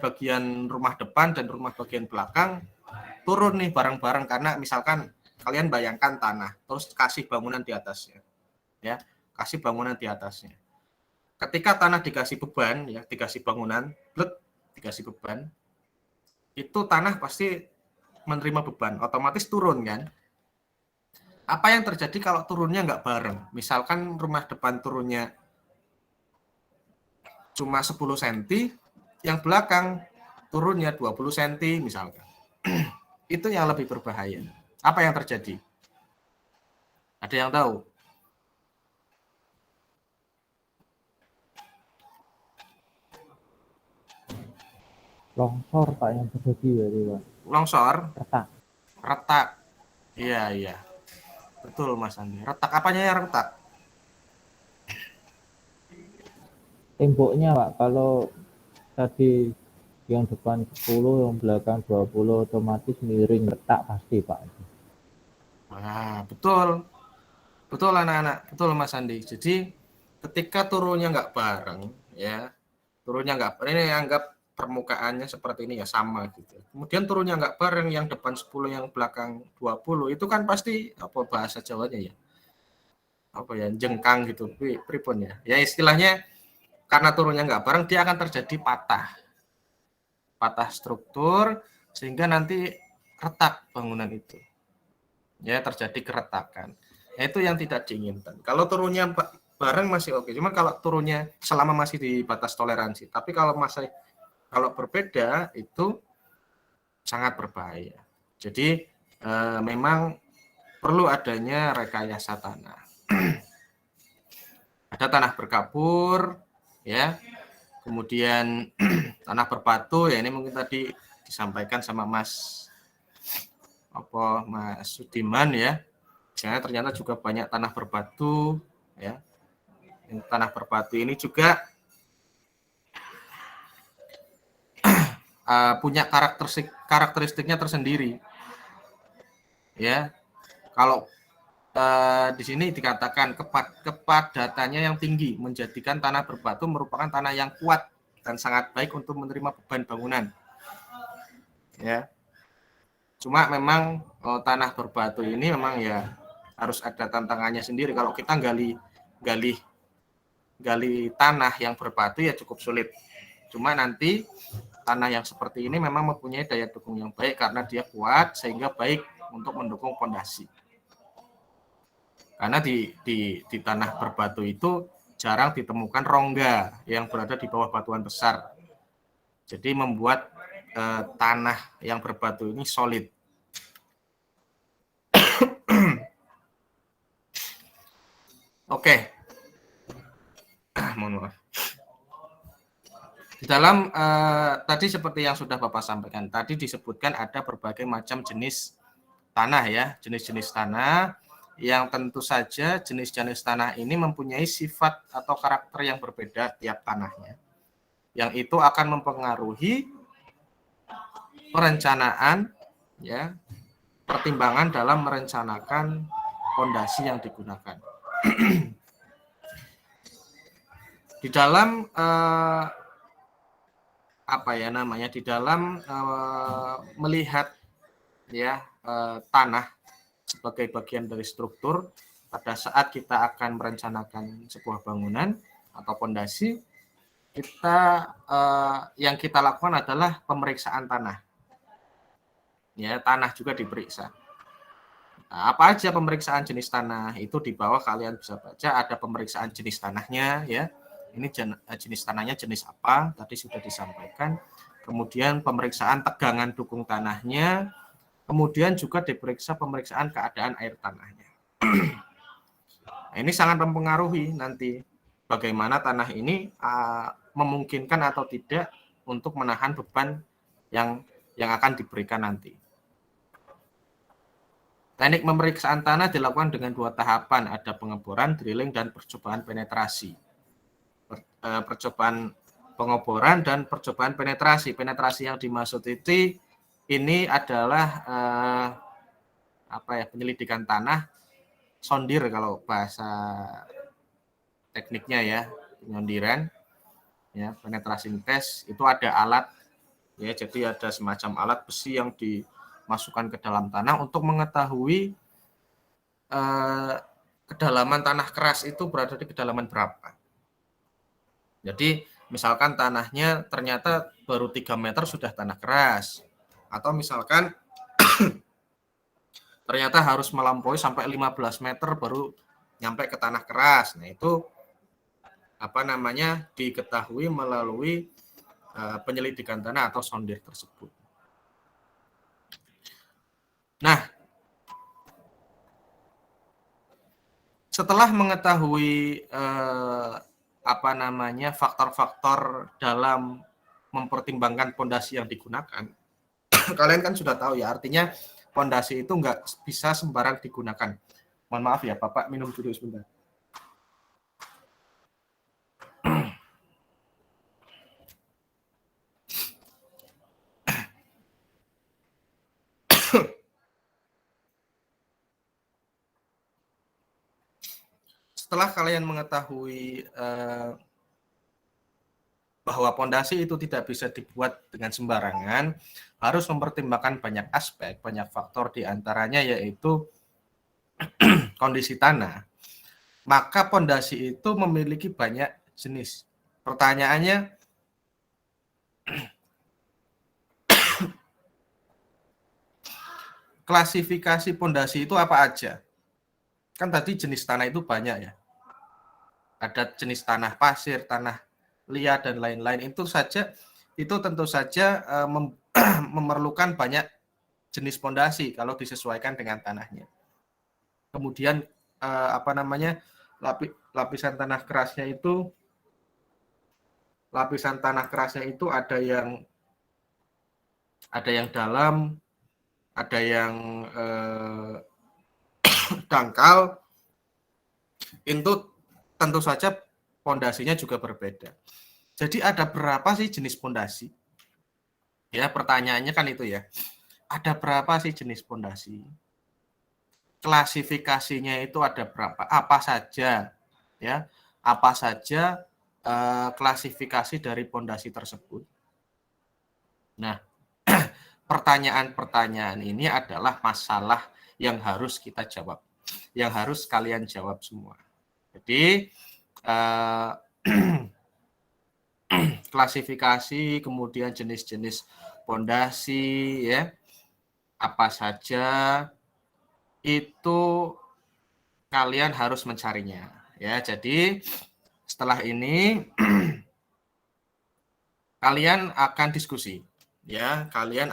bagian rumah depan dan rumah bagian belakang turun nih bareng-bareng karena misalkan kalian bayangkan tanah terus kasih bangunan di atasnya, ya kasih bangunan di atasnya. Ketika tanah dikasih beban, ya dikasih bangunan, dikasih beban, itu tanah pasti menerima beban, otomatis turun kan. Apa yang terjadi kalau turunnya nggak bareng? Misalkan rumah depan turunnya cuma 10 cm, yang belakang turunnya 20 cm misalkan. Itu yang lebih berbahaya. Apa yang terjadi? Ada yang tahu? Longsor Pak yang terjadi dari Pak. Longsor? Retak. Retak. Iya. Betul Mas Andi. Retak apanya yang retak? Temboknya Pak, kalau tadi yang depan 10, yang belakang 20 otomatis miring, retak pasti Pak. Nah, betul. Betul anak-anak, betul Mas Andi. Jadi ketika turunnya nggak bareng, ya turunnya nggak bareng, ini anggap permukaannya seperti ini ya sama gitu. Kemudian turunnya nggak bareng, yang depan 10, yang belakang 20, itu kan pasti apa bahasa Jawanya ya? Apa ya, jengkang gitu, pripun ya? Ya istilahnya karena turunnya nggak bareng, dia akan terjadi patah struktur sehingga nanti retak bangunan itu. Ya terjadi keretakan. Itu yang tidak diinginkan. Kalau turunnya bareng masih oke. Cuma kalau turunnya selama masih di batas toleransi. Tapi kalau berbeda itu sangat berbahaya. Jadi memang perlu adanya rekayasa tanah. Ada tanah berkapur, ya. Kemudian tanah berbatu, ya ini mungkin tadi disampaikan sama Mas Sudiman ya. Misalnya ternyata juga banyak tanah berbatu ya. Tanah berbatu ini juga punya karakteristiknya tersendiri. Ya. Kalau di sini dikatakan kepadatannya yang tinggi menjadikan tanah berbatu merupakan tanah yang kuat dan sangat baik untuk menerima beban bangunan. Ya. Cuma memang tanah berbatu ini memang ya harus ada tantangannya sendiri. Kalau kita gali tanah yang berbatu ya cukup sulit. Cuma nanti tanah yang seperti ini memang mempunyai daya dukung yang baik karena dia kuat sehingga baik untuk mendukung fondasi. Karena di tanah berbatu itu jarang ditemukan rongga yang berada di bawah batuan besar. Jadi membuat tanah yang berbatu ini solid. Oke. Mohon maaf. Di dalam tadi seperti yang sudah Bapak sampaikan, tadi disebutkan ada berbagai macam jenis tanah ya, jenis-jenis tanah yang tentu saja jenis-jenis tanah ini mempunyai sifat atau karakter yang berbeda tiap tanahnya. Yang itu akan mempengaruhi perencanaan ya, pertimbangan dalam merencanakan fondasi yang digunakan. Di dalam di dalam melihat ya tanah sebagai bagian dari struktur pada saat kita akan merencanakan sebuah bangunan atau fondasi, yang kita lakukan adalah pemeriksaan tanah. Ya, tanah juga diperiksa. Nah, apa aja pemeriksaan jenis tanah itu di bawah kalian bisa baca, ada pemeriksaan jenis tanahnya ya. Ini jenis tanahnya jenis apa? Tadi sudah disampaikan. Kemudian pemeriksaan tegangan dukung tanahnya. Kemudian juga diperiksa pemeriksaan keadaan air tanahnya. Nah, ini sangat mempengaruhi nanti bagaimana tanah ini memungkinkan atau tidak untuk menahan beban yang yang akan diberikan nanti. Teknik pemeriksaan tanah dilakukan dengan 2 tahapan, ada pengeboran, drilling, dan percobaan penetrasi. Percobaan pengeboran dan percobaan penetrasi. Penetrasi yang dimaksud itu ini adalah penyelidikan tanah, sondir kalau bahasa tekniknya ya, penyondiran. Ya, penetrasi tes itu ada alat ya, jadi ada semacam alat besi yang dimasukkan ke dalam tanah untuk mengetahui kedalaman tanah keras itu berada di kedalaman berapa. Jadi misalkan tanahnya ternyata baru 3 meter sudah tanah keras, atau misalkan ternyata harus melampaui sampai 15 meter baru nyampe ke tanah keras. Nah, itu diketahui melalui penyelidikan tanah atau sondir tersebut. Nah, setelah mengetahui faktor-faktor dalam mempertimbangkan pondasi yang digunakan, kalian kan sudah tahu ya, artinya pondasi itu nggak bisa sembarang digunakan. Mohon maaf ya, Bapak minum dulu sebentar. Setelah kalian mengetahui bahwa pondasi itu tidak bisa dibuat dengan sembarangan, harus mempertimbangkan banyak aspek, banyak faktor, diantaranya yaitu kondisi tanah. Maka pondasi itu memiliki banyak jenis. Pertanyaannya, klasifikasi pondasi itu apa aja? Kan tadi jenis tanah itu banyak ya. Ada jenis tanah pasir, tanah liat, dan lain-lain. Itu tentu saja memerlukan banyak jenis pondasi kalau disesuaikan dengan tanahnya. Kemudian lapisan tanah kerasnya itu ada yang dalam, ada yang dangkal. Itu tentu saja pondasinya juga berbeda. Jadi ada berapa sih jenis pondasi? Ya, pertanyaannya kan itu ya. Ada berapa sih jenis pondasi? Klasifikasinya itu ada berapa? Apa saja? Ya, apa saja klasifikasi dari pondasi tersebut? Nah, pertanyaan-pertanyaan ini adalah masalah yang harus kita jawab, yang harus kalian jawab semua. Jadi klasifikasi, kemudian jenis-jenis pondasi, ya, apa saja itu kalian harus mencarinya, ya. Jadi setelah ini kalian akan diskusi, ya. Kalian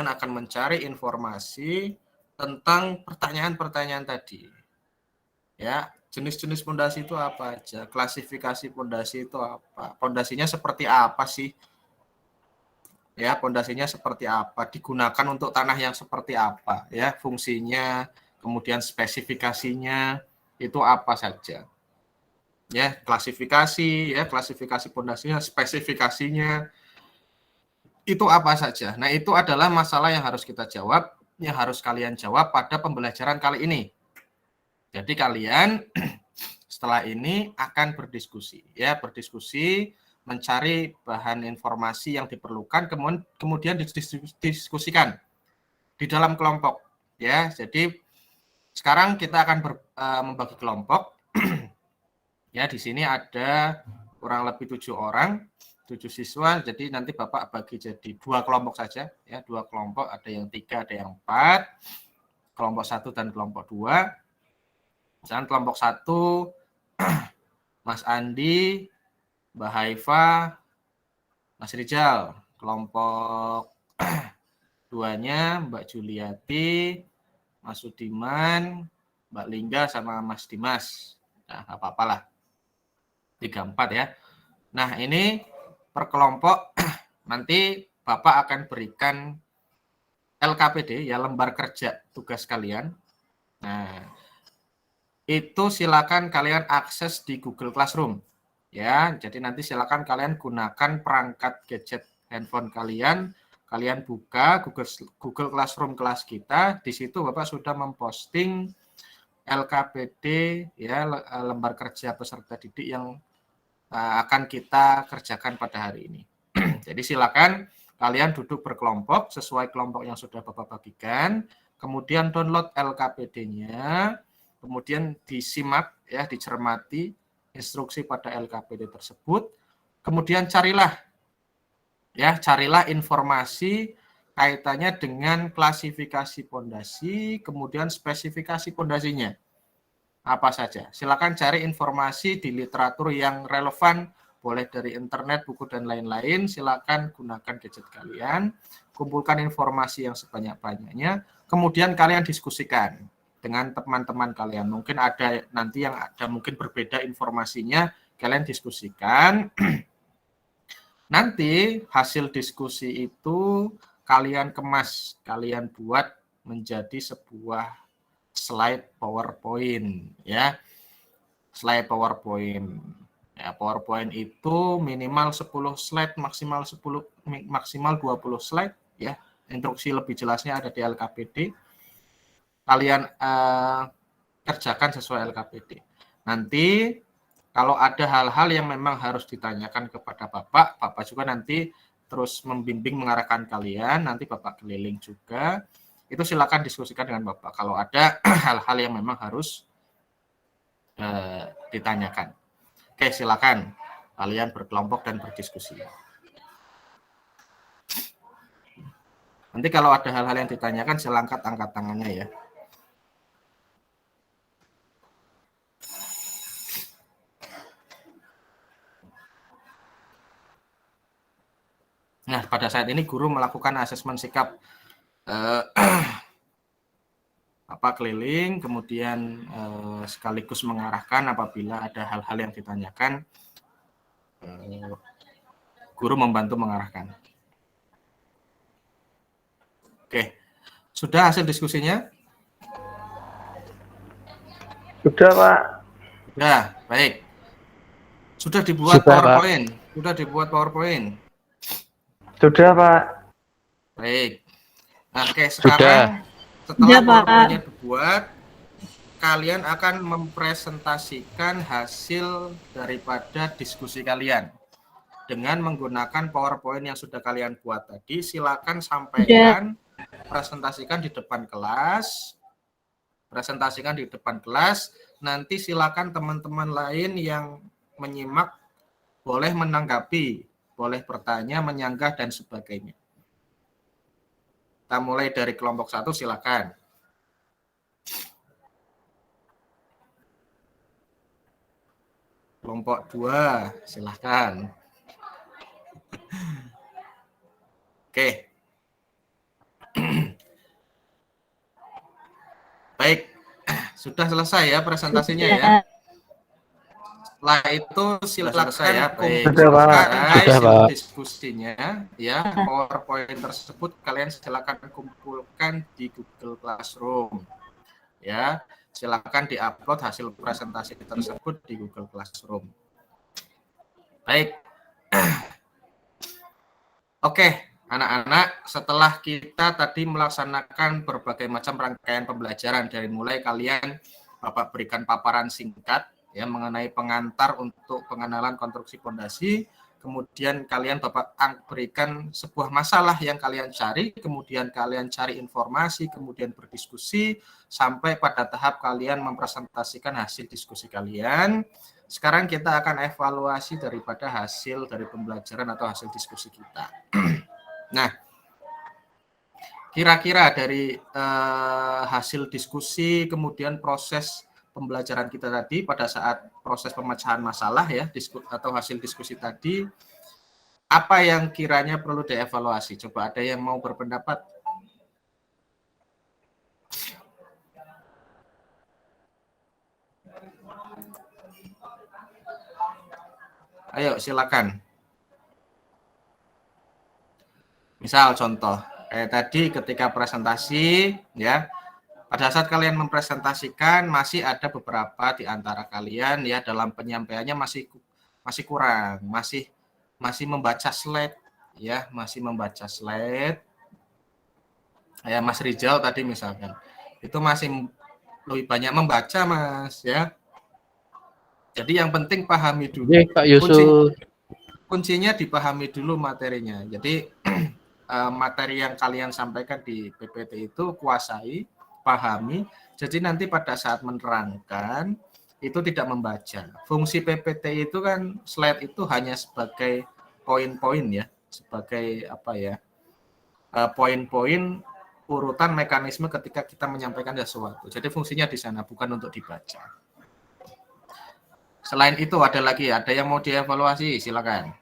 akan mencari informasi tentang pertanyaan-pertanyaan tadi. Ya, jenis-jenis pondasi itu apa aja? Klasifikasi pondasi itu apa? Pondasinya seperti apa sih? Ya, pondasinya seperti apa? Digunakan untuk tanah yang seperti apa? Ya, fungsinya, kemudian spesifikasinya itu apa saja? Ya, klasifikasi pondasinya, spesifikasinya itu apa saja? Nah, itu adalah masalah yang harus kita jawab, yang harus kalian jawab pada pembelajaran kali ini. Jadi kalian setelah ini akan berdiskusi, mencari bahan informasi yang diperlukan, kemudian didiskusikan di dalam kelompok, ya. Jadi sekarang kita akan membagi kelompok. Ya, di sini ada kurang lebih 7 orang, 7 siswa. Jadi nanti Bapak bagi jadi 2 kelompok saja, ya, 2 kelompok, ada yang 3, ada yang 4, kelompok 1 dan kelompok 2. Misalkan kelompok 1, Mas Andi, Mbak Haifa, Mas Rijal. Kelompok 2-nya Mbak Juliati, Mas Sudiman, Mbak Lingga, sama Mas Dimas. Nah, nggak apa-apa lah. 3, 4 ya. Nah, ini per kelompok nanti Bapak akan berikan LKPD, ya lembar kerja tugas kalian. Nah, itu silakan kalian akses di Google Classroom. Ya, jadi nanti silakan kalian gunakan perangkat gadget handphone kalian. Kalian buka Google Classroom kelas kita. Di situ Bapak sudah memposting LKPD, ya, lembar kerja peserta didik yang akan kita kerjakan pada hari ini. Jadi silakan kalian duduk berkelompok sesuai kelompok yang sudah Bapak bagikan, kemudian download LKPD-nya, kemudian disimak, ya, dicermati instruksi pada LKPD tersebut, kemudian carilah informasi kaitannya dengan klasifikasi pondasi, kemudian spesifikasi pondasinya. Apa saja. Silakan cari informasi di literatur yang relevan, boleh dari internet, buku, dan lain-lain. Silakan gunakan gadget kalian, kumpulkan informasi yang sebanyak-banyaknya, kemudian kalian diskusikan dengan teman-teman kalian. Mungkin ada nanti yang ada mungkin berbeda informasinya, kalian diskusikan. Nanti hasil diskusi itu kalian kemas, kalian buat menjadi sebuah slide PowerPoint, ya. Slide PowerPoint. Ya, PowerPoint itu minimal 10 slide, maksimal 20 slide, ya. Instruksi lebih jelasnya ada di LKPD. Kalian kerjakan sesuai LKPD. Nanti kalau ada hal-hal yang memang harus ditanyakan kepada Bapak, Bapak juga nanti terus membimbing mengarahkan kalian, nanti Bapak keliling juga. Itu silakan diskusikan dengan Bapak kalau ada hal-hal yang memang harus ditanyakan. Oke, silakan kalian berkelompok dan berdiskusi. Nanti kalau ada hal-hal yang ditanyakan, silakan angkat tangannya, ya. Nah, pada saat ini guru melakukan asesmen sikap keliling, kemudian sekaligus mengarahkan apabila ada hal-hal yang ditanyakan, guru membantu mengarahkan. Oke, sudah hasil diskusinya? Sudah, Pak. Sudah, baik. Sudah dibuat PowerPoint? Sudah dibuat PowerPoint? Sudah, Pak. Baik. Nah, oke, sekarang setelah PowerPoint-nya dibuat, kalian akan mempresentasikan hasil daripada diskusi kalian dengan menggunakan PowerPoint yang sudah kalian buat tadi. Silakan sampaikan, presentasikan di depan kelas. Presentasikan di depan kelas. Nanti silakan teman-teman lain yang menyimak boleh menanggapi, boleh bertanya, menyanggah, dan sebagainya. Kita mulai dari kelompok 1, silakan. Kelompok 2, silakan. Oke. Baik, sudah selesai ya presentasinya, ya. Setelah itu silakan kumpulkan diskusinya, ya. PowerPoint tersebut kalian silakan kumpulkan di Google Classroom, ya. Silakan diupload hasil presentasi tersebut di Google Classroom. Baik. Oke, anak-anak, setelah kita tadi melaksanakan berbagai macam rangkaian pembelajaran, dari mulai kalian Bapak berikan paparan singkat, ya, mengenai pengantar untuk pengenalan konstruksi pondasi, kemudian kalian Bapak berikan sebuah masalah yang kalian cari, kemudian kalian cari informasi, kemudian berdiskusi, sampai pada tahap kalian mempresentasikan hasil diskusi kalian. Sekarang kita akan evaluasi daripada hasil dari pembelajaran atau hasil diskusi kita. Nah, kira-kira dari hasil diskusi, kemudian proses pembelajaran kita tadi pada saat proses pemecahan masalah, ya, atau hasil diskusi tadi, apa yang kiranya perlu dievaluasi? Coba ada yang mau berpendapat? Ayo, silakan. Misal contoh, kayak tadi ketika presentasi, ya, pada saat kalian mempresentasikan masih ada beberapa di antara kalian ya dalam penyampaiannya masih kurang, masih membaca slide, ya, masih membaca slide. Ya, Mas Rizal tadi misalkan, itu masih lebih banyak membaca, Mas, ya. Jadi yang penting pahami dulu. Pak Yusuf. Kuncinya dipahami dulu materinya. Jadi materi yang kalian sampaikan di PPT itu kuasai, pahami. Jadi nanti pada saat menerangkan itu tidak membaca. Fungsi PPT itu kan slide itu hanya sebagai poin-poin ya, sebagai apa ya? Poin-poin urutan mekanisme ketika kita menyampaikan sesuatu. Jadi fungsinya di sana bukan untuk dibaca. Selain itu ada yang mau dievaluasi, silakan.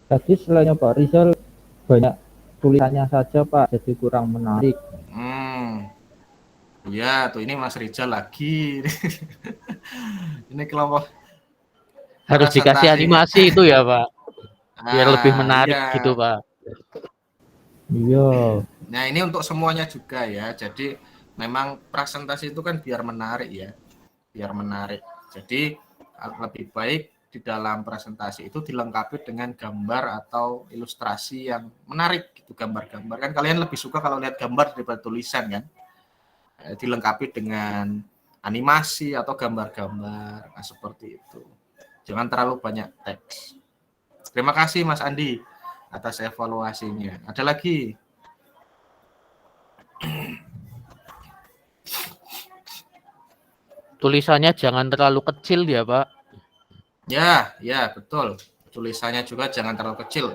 Tadi selainnya Pak Rizal banyak tulisannya saja Pak, jadi kurang menarik. Ya, tuh ini Mas Rizal lagi. Ini kelompok Harus dikasih animasi itu ya Pak, biar lebih menarik iya. gitu Pak. Iya. Nah ini untuk semuanya juga ya. Jadi memang presentasi itu kan biar menarik ya, biar menarik. Jadi lebih baik di dalam presentasi itu dilengkapi dengan gambar atau ilustrasi yang menarik gitu, gambar-gambar. Kan kalian lebih suka kalau lihat gambar daripada tulisan kan. Dilengkapi dengan animasi atau gambar-gambar, nah, seperti itu. Jangan terlalu banyak teks. Terima kasih Mas Andi atas evaluasinya. Ada lagi? Tulisannya jangan terlalu kecil ya Pak. Ya betul. Tulisannya juga jangan terlalu kecil.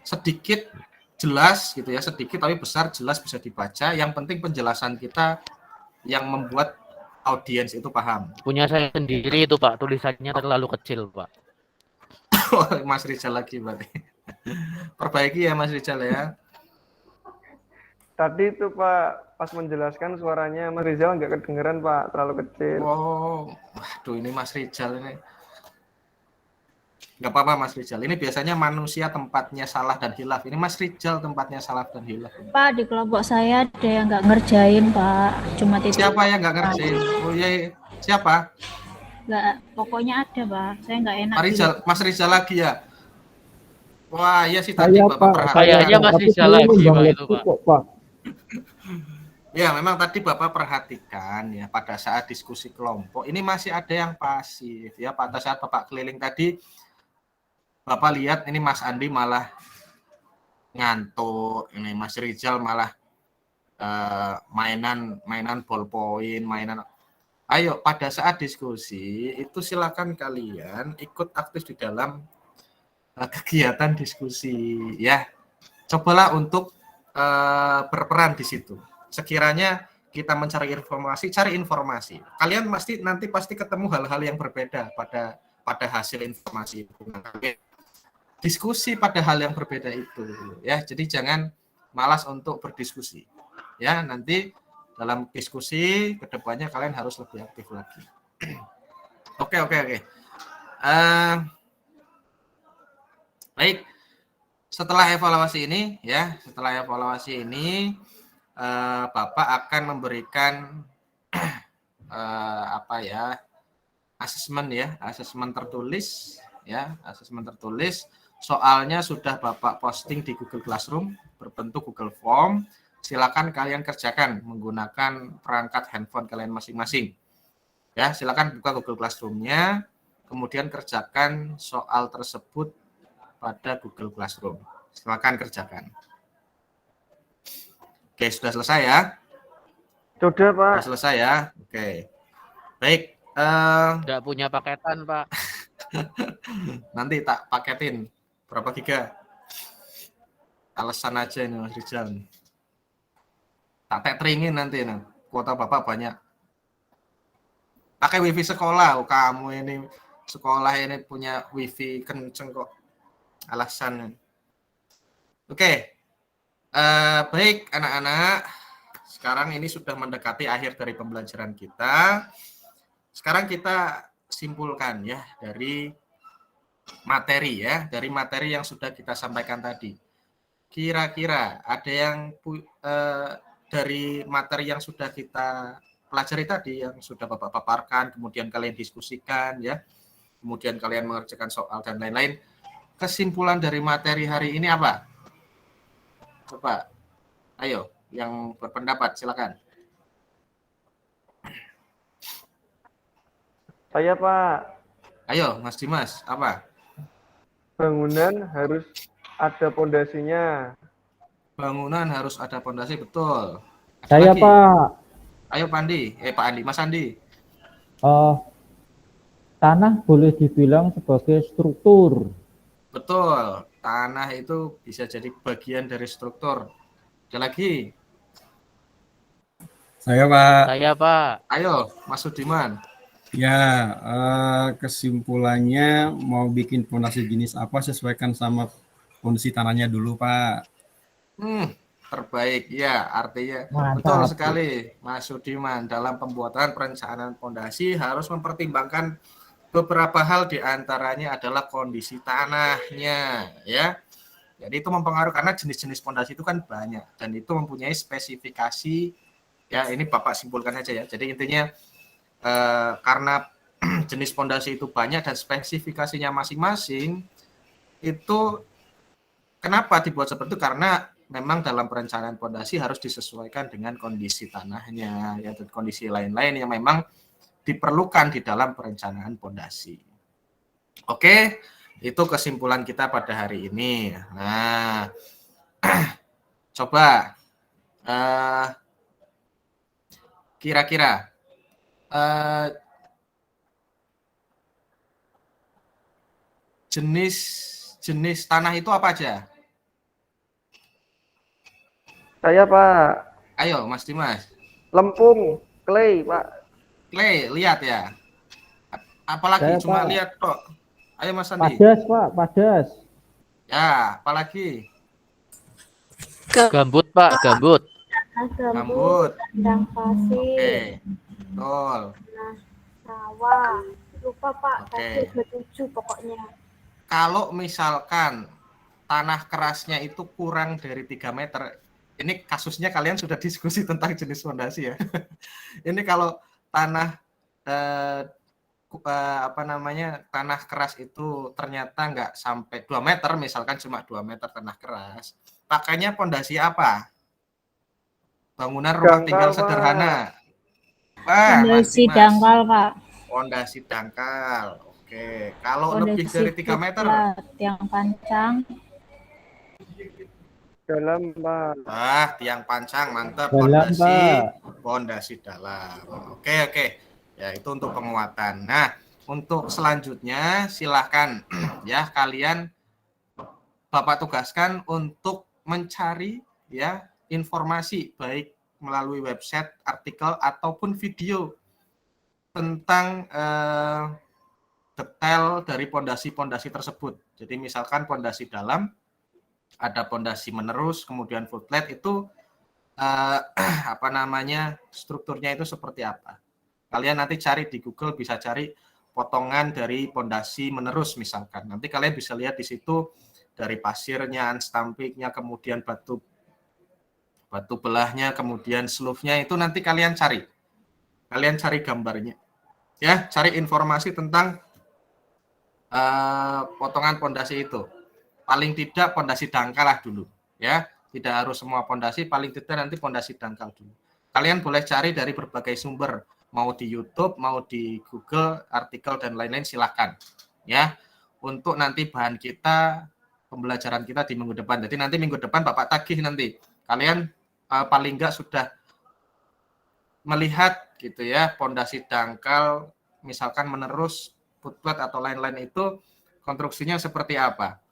Sedikit jelas gitu ya, sedikit tapi besar, jelas bisa dibaca. Yang penting penjelasan kita yang membuat audiens itu paham. Punya saya sendiri itu Pak, tulisannya terlalu kecil Pak. Mas Rizal lagi berarti. Perbaiki ya Mas Rizal ya. Tadi itu Pak, pas menjelaskan suaranya Mas Rizal nggak kedengeran Pak, terlalu kecil. Oh, waduh ini Mas Rizal ini. Nggak apa-apa Mas Rizal. Ini biasanya manusia tempatnya salah dan hilaf. Ini Mas Rizal tempatnya salah dan hilaf. Pak, di kelompok saya ada yang nggak ngerjain Pak, cuma titik. Siapa yang nggak ngerjain? Oh iya, siapa? Nggak, pokoknya ada Pak, saya nggak enak. Mas Rizal lagi ya? Wah iya sih tadi Saya Bapak Pak, perhatikan. Kayaknya Mas Rizal lagi Pak itu Pak. Pak. Ya memang tadi Bapak perhatikan ya pada saat diskusi kelompok ini masih ada yang pasif ya. Pada saat Bapak keliling tadi Bapak lihat ini Mas Andi malah ngantuk, ini Mas Rizal malah mainan ballpoint, mainan. Ayo pada saat diskusi itu silakan kalian ikut aktif di dalam kegiatan diskusi ya. Cobalah untuk berperan di situ. Sekiranya kita mencari informasi, cari informasi. Kalian nanti pasti ketemu hal-hal yang berbeda pada hasil informasi itu. Diskusi pada hal yang berbeda itu ya. Jadi jangan malas untuk berdiskusi. Ya, nanti dalam diskusi kedepannya kalian harus lebih aktif lagi. Oke. Baik. Setelah evaluasi ini Bapak akan memberikan asesmen tertulis ya, asesmen tertulis. Soalnya sudah Bapak posting di Google Classroom berbentuk Google Form. Silakan kalian kerjakan menggunakan perangkat handphone kalian masing-masing. Ya, silakan buka Google Classroom-nya, kemudian kerjakan soal tersebut pada Google Classroom. Silakan kerjakan. Oke, sudah selesai ya? Sudah Pak. Sudah selesai ya? Oke. Baik. Nggak punya paketan Pak. Nanti tak paketin. Berapa giga? Alasan aja ini Mas Rizal. Tak teringin nanti. Kuota Bapak banyak. Pakai wifi sekolah. Kamu ini sekolah ini punya wifi kenceng kok. Alasan. Oke. Baik anak-anak, sekarang ini sudah mendekati akhir dari pembelajaran kita. Sekarang kita simpulkan ya dari materi yang sudah kita sampaikan tadi. Kira-kira ada yang dari materi yang sudah kita pelajari tadi, yang sudah Bapak paparkan, kemudian kalian diskusikan ya, kemudian kalian mengerjakan soal dan lain-lain. Kesimpulan dari materi hari ini apa? Coba, ayo, yang berpendapat, silakan. Saya Pak, Ayo, Mas Dimas, apa? bangunan harus ada pondasinya. Bangunan harus ada pondasi, betul. Ada Saya lagi? Pak, Ayo Pak Andi, Pak Andi, Mas Andi. tanah boleh dibilang sebagai struktur. Betul, tanah itu bisa jadi bagian dari struktur. Ada lagi? Saya Pak. Saya Pak. Ayo, Mas Sudiman. Ya, kesimpulannya mau bikin fondasi jenis apa sesuaikan sama kondisi tanahnya dulu, Pak. Terbaik, ya, artinya Mantap. betul sekali, Mas Sudiman. Dalam pembuatan perencanaan fondasi harus mempertimbangkan beberapa hal, diantaranya adalah kondisi tanahnya, ya. Jadi itu mempengaruhi karena jenis-jenis fondasi itu kan banyak dan itu mempunyai spesifikasi. Ya, ini Bapak simpulkan saja ya. Jadi intinya karena jenis fondasi itu banyak dan spesifikasinya masing-masing, itu kenapa dibuat seperti itu? Karena memang dalam perencanaan fondasi harus disesuaikan dengan kondisi tanahnya ya, dan kondisi lain-lain yang memang diperlukan di dalam perencanaan fondasi. Oke, itu kesimpulan kita pada hari ini. Nah, coba kira-kira jenis tanah itu apa aja? Saya Pak, Ayo Mas Dimas. lempung, clay Pak. Clay, lihat ya. Apalagi Saya, cuma Pak. lihat kok. Ayo Mas Andi. Padas Pak, padas. Ya, apalagi? Gambut Pak, gambut. Gambut. Kandang pasir, Oke. Betul. sawah. Lupa Pak, Oke. tadi udah 7 pokoknya. Kalau misalkan tanah kerasnya itu kurang dari 3 meter, ini kasusnya kalian sudah diskusi tentang jenis fondasi ya. Ini kalau tanah tanah keras itu ternyata nggak sampai 2 meter, misalkan cuma 2 meter tanah keras, pakainya fondasi apa? Bangunan rumah Dangkal, tinggal Pak. sederhana. Wah, Mas Fondasi Dimas. dangkal, Pak. Fondasi dangkal. Oke, kalau Fondasi lebih dari 3 meter, bulat, yang panjang. Dalam Pak. wah, tiang pancang, mantap. Dalam, Pak. Fondasi dalam. Oke. Ya, itu untuk penguatan. Nah, untuk selanjutnya silahkan ya kalian Bapak tugaskan untuk mencari ya informasi baik melalui website, artikel ataupun video tentang detail dari pondasi-pondasi tersebut. Jadi misalkan pondasi dalam, ada pondasi menerus, kemudian footlet itu strukturnya itu seperti apa. Kalian nanti cari di Google, bisa cari potongan dari pondasi menerus misalkan. Nanti kalian bisa lihat di situ dari pasirnya, unstampingnya, kemudian batu belahnya, kemudian slope-nya, itu nanti kalian cari. Kalian cari gambarnya. Ya, cari informasi tentang potongan pondasi itu. Paling tidak pondasi dangkal lah dulu, ya. Tidak harus semua pondasi, paling tidak nanti pondasi dangkal dulu. Kalian boleh cari dari berbagai sumber, mau di YouTube, mau di Google, artikel dan lain-lain, silahkan, ya. Untuk nanti bahan kita, pembelajaran kita di minggu depan. Jadi nanti minggu depan Bapak tagih nanti. Kalian paling enggak sudah melihat gitu ya, pondasi dangkal, misalkan menerus, footlet atau lain-lain itu konstruksinya seperti apa.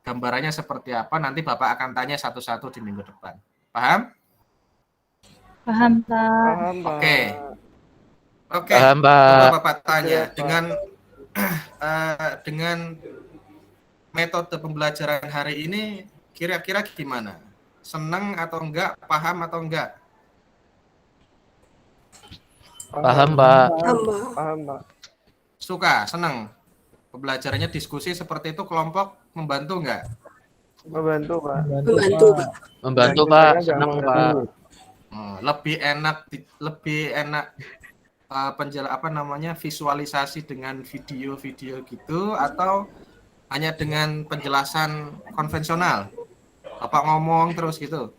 Gambarannya seperti apa, nanti Bapak akan tanya satu-satu di minggu depan. Paham? Paham, Pak. Paham Pak. Oke. Paham, Pak. Coba Bapak tanya Oke, Pak. dengan metode pembelajaran hari ini kira-kira gimana? seneng atau enggak, paham atau enggak? Paham, Pak. Tambah. Paham, Pak. Suka, seneng. Pembelajarannya diskusi seperti itu kelompok membantu enggak? Membantu, Pak. Membantu, Pak. Membantu, Dan Pak. kitanya nggak Senang, mengganggu. Pak. Lebih enak visualisasi dengan video-video gitu atau hanya dengan penjelasan konvensional? Bapak ngomong terus gitu.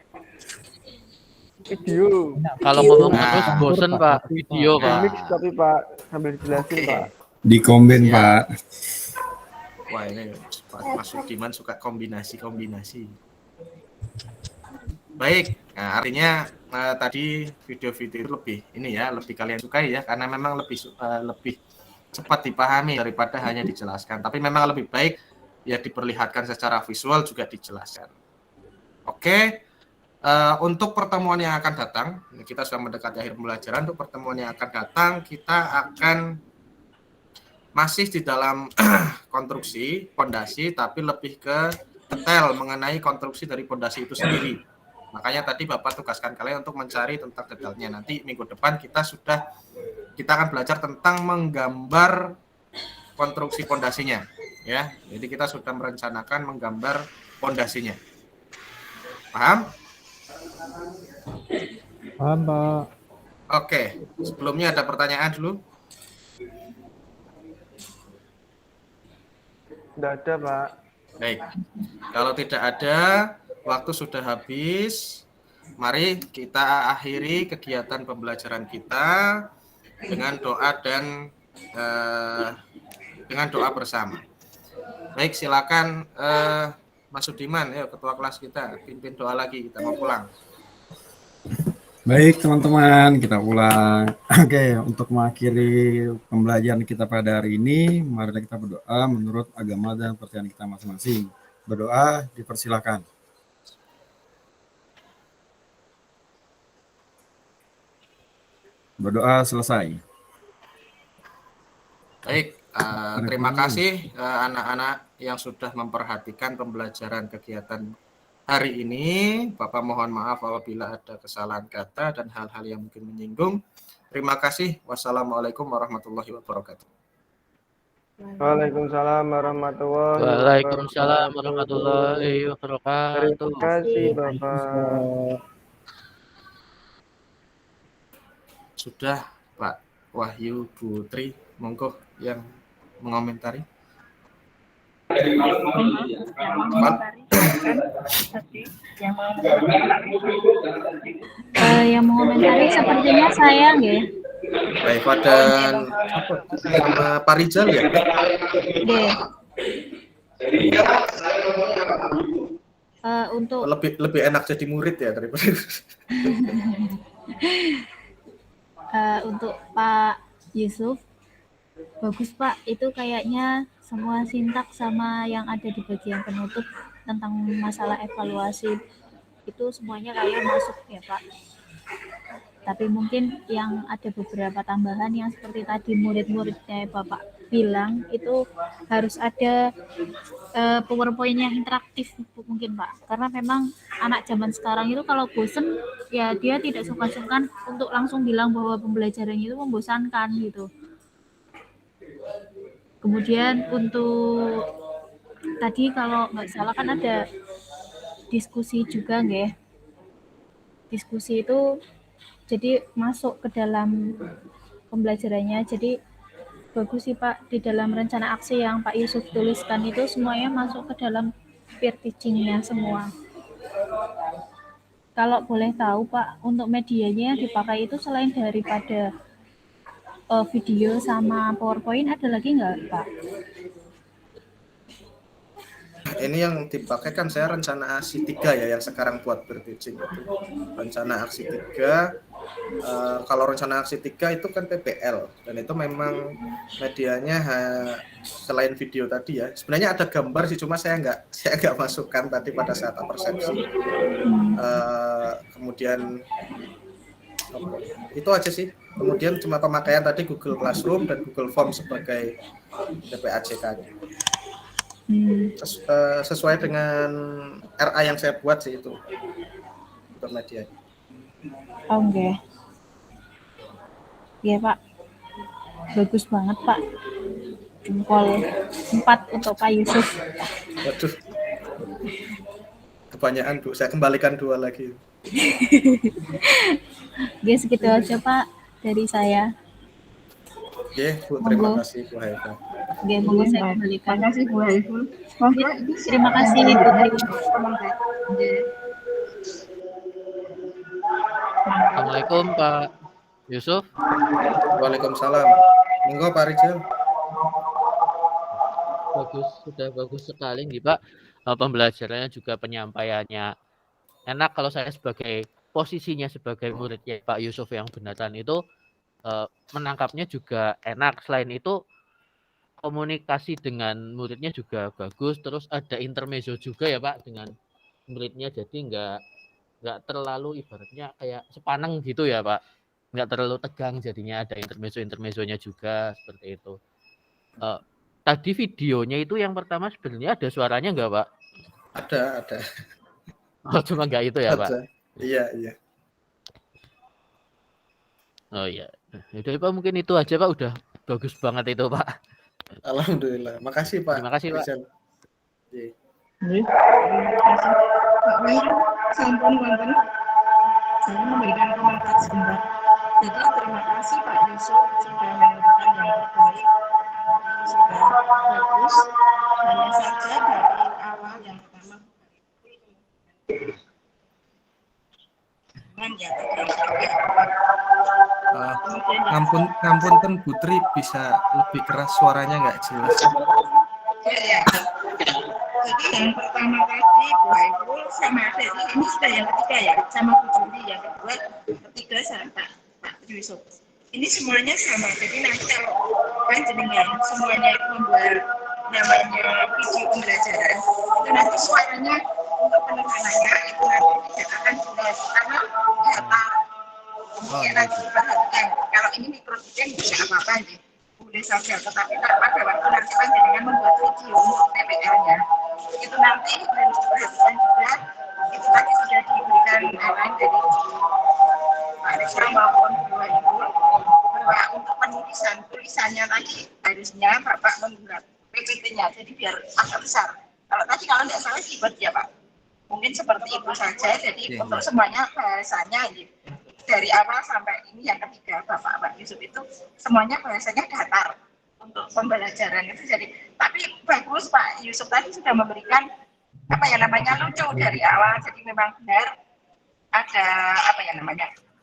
Video. Kalau Video. ngomong Nah. terus bosen, Pak. Video, Pak. Mix tapi Pak sambil dijelasin, Oke. Pak. Dikomben, Ya. Pak. Wah, ini Mas Sudiman suka kombinasi. Baik, nah, artinya tadi video-video itu lebih kalian sukai ya, karena memang lebih cepat dipahami daripada hanya dijelaskan. Tapi memang lebih baik ya diperlihatkan secara visual juga dijelaskan. Oke, untuk pertemuan yang akan datang, kita sudah mendekati akhir pembelajaran. Untuk pertemuan yang akan datang, kita akan masih di dalam konstruksi pondasi, tapi lebih ke detail mengenai konstruksi dari pondasi itu sendiri. Makanya tadi Bapak tugaskan kalian untuk mencari tentang detailnya. Nanti minggu depan kita akan belajar tentang menggambar konstruksi pondasinya, ya. Jadi kita sudah merencanakan menggambar pondasinya. Paham? Paham, Pak. Oke, sebelumnya ada pertanyaan dulu. Tidak ada, Pak. Baik, kalau tidak ada, waktu sudah habis. Mari kita akhiri kegiatan pembelajaran kita dengan doa dan dengan doa bersama. Baik, silakan Mas Sudiman, ya ketua kelas kita, pimpin doa lagi, kita mau pulang. Baik teman-teman, kita ulang. Oke, untuk mengakhiri pembelajaran kita pada hari ini, mari kita berdoa menurut agama dan percayaan kita masing-masing. Berdoa, dipersilakan. Berdoa selesai. Baik, terima kasih anak-anak yang sudah memperhatikan pembelajaran kegiatan hari ini. Bapak mohon maaf apabila ada kesalahan kata dan hal-hal yang mungkin menyinggung. Terima kasih. Wassalamualaikum warahmatullahi wabarakatuh. Waalaikumsalam warahmatullahi Waalaikumsalam warahmatullahi Terima wabarakatuh. kasih, Bapak. Sudah, Pak Wahyu Putri, monggo yang mengomentari. Yang mengomentari sepertinya saya nggih. Baik, dan sama Pak Rizal ya? Nggih. Untuk Lebih enak jadi murid ya daripada untuk Pak Yusuf, bagus Pak, itu kayaknya semua sintak sama yang ada di bagian penutup tentang masalah evaluasi itu semuanya kayak masuk ya Pak. Tapi mungkin yang ada beberapa tambahan yang seperti tadi murid-muridnya Bapak bilang itu harus ada PowerPoint yang interaktif mungkin Pak. Karena memang anak zaman sekarang itu kalau bosen ya dia tidak sungkan-sungkan untuk langsung bilang bahwa pembelajarannya itu membosankan gitu. Kemudian untuk tadi kalau nggak salah kan ada diskusi juga nggih. Diskusi itu jadi masuk ke dalam pembelajarannya. Jadi bagus sih Pak, di dalam rencana aksi yang Pak Yusuf tuliskan itu semuanya masuk ke dalam peer teaching-nya semua. Kalau boleh tahu Pak, untuk medianya yang dipakai itu selain daripada video sama PowerPoint ada lagi nggak Pak? ini yang dipakai kan saya rencana aksi 3 ya yang sekarang buat berteaching itu. Rencana aksi 3 kalau rencana aksi 3 itu kan PPL dan itu memang medianya selain video tadi ya. Sebenarnya ada gambar sih cuma saya nggak masukkan tadi pada saat persepsi. Kemudian itu aja sih. Kemudian cuma pemakaian tadi Google Classroom dan Google Form sebagai DPAJK. Sesuai dengan RA yang saya buat sih itu untuk media. Oke. Iya Pak, bagus banget Pak. Jempol 4 untuk Pak Yusuf. Waduh, kebanyakan Bu, saya kembalikan 2 lagi. Oke, segitu aja Pak dari saya. Oke Bu, terima kasih Bu Haiful. Oke, monggo saya kembalikan. Terima kasih Bu Haiful. Terima kasih Ibu Tri. Assalamualaikum Pak Yusuf. Waalaikumsalam. Monggo Pak Rizal. Sudah bagus sekali nih Pak. Pembelajarannya juga penyampaiannya enak. Kalau saya sebagai posisinya sebagai muridnya Pak Yusuf yang beneran itu menangkapnya juga enak. Selain itu komunikasi dengan muridnya juga bagus. Terus ada intermezzo juga ya Pak dengan muridnya. Jadi nggak terlalu ibaratnya kayak sepaneng gitu ya Pak. Nggak terlalu tegang jadinya, ada intermezzo-intermezzonya juga seperti itu. Tadi videonya itu yang pertama sebenarnya ada suaranya nggak Pak? Ada. Oh, cuma nggak itu ya Pak? Iya. Oh iya. Jadi Pak mungkin itu aja Pak, udah bagus banget itu Pak. Alhamdulillah. Makasih Pak. Terima kasih Pak. Iya. Pak Wahyu, sampun wonten. Saya memberikan komentar sebentar. Jadi terima kasih Pak Yusuf sudah memberikan yang terbaik, sudah bagus. Hanya saja dari awal yang pertama Ngapunten Putri, bisa lebih keras suaranya nggak jelas. Ya. Jadi yang pertama tadi Bu Haiful sama adik ini sudah yang ketiga ya, sama Bu Juli yang kedua, ketiga sama Pak Yusuf. Ini semuanya sama. Jadi nanti kalau panjenengan semuanya itu membuat namanya video pembelajaran, itu nanti suaranya untuk penekanannya itu nanti tidak akan jelas karena data. Kemudian nanti diperhatikan kalau ini mikrodetail tidak apa-apa nih. Boleh saja, tetapi pada waktu nanti panjenengan membuat video untuk TPL-nya itu nanti harus diperhatikan juga. Itu tadi sudah diberikan arahan dari Pak Rizal maupun Bu Haiful bahwa untuk tulisannya tadi harusnya Bapak membuat PPT-nya jadi biar agak besar. Kalau tidak salah ribet ya Pak. Mungkin seperti itu saja. Jadi untuk semuanya bahasanya gitu. Dari awal sampai ini yang ketiga Bapak Yusuf itu semuanya bahasanya datar untuk pembelajaran itu. Jadi tapi bagus Pak Yusuf tadi sudah memberikan lucu dari awal. Jadi memang benar ada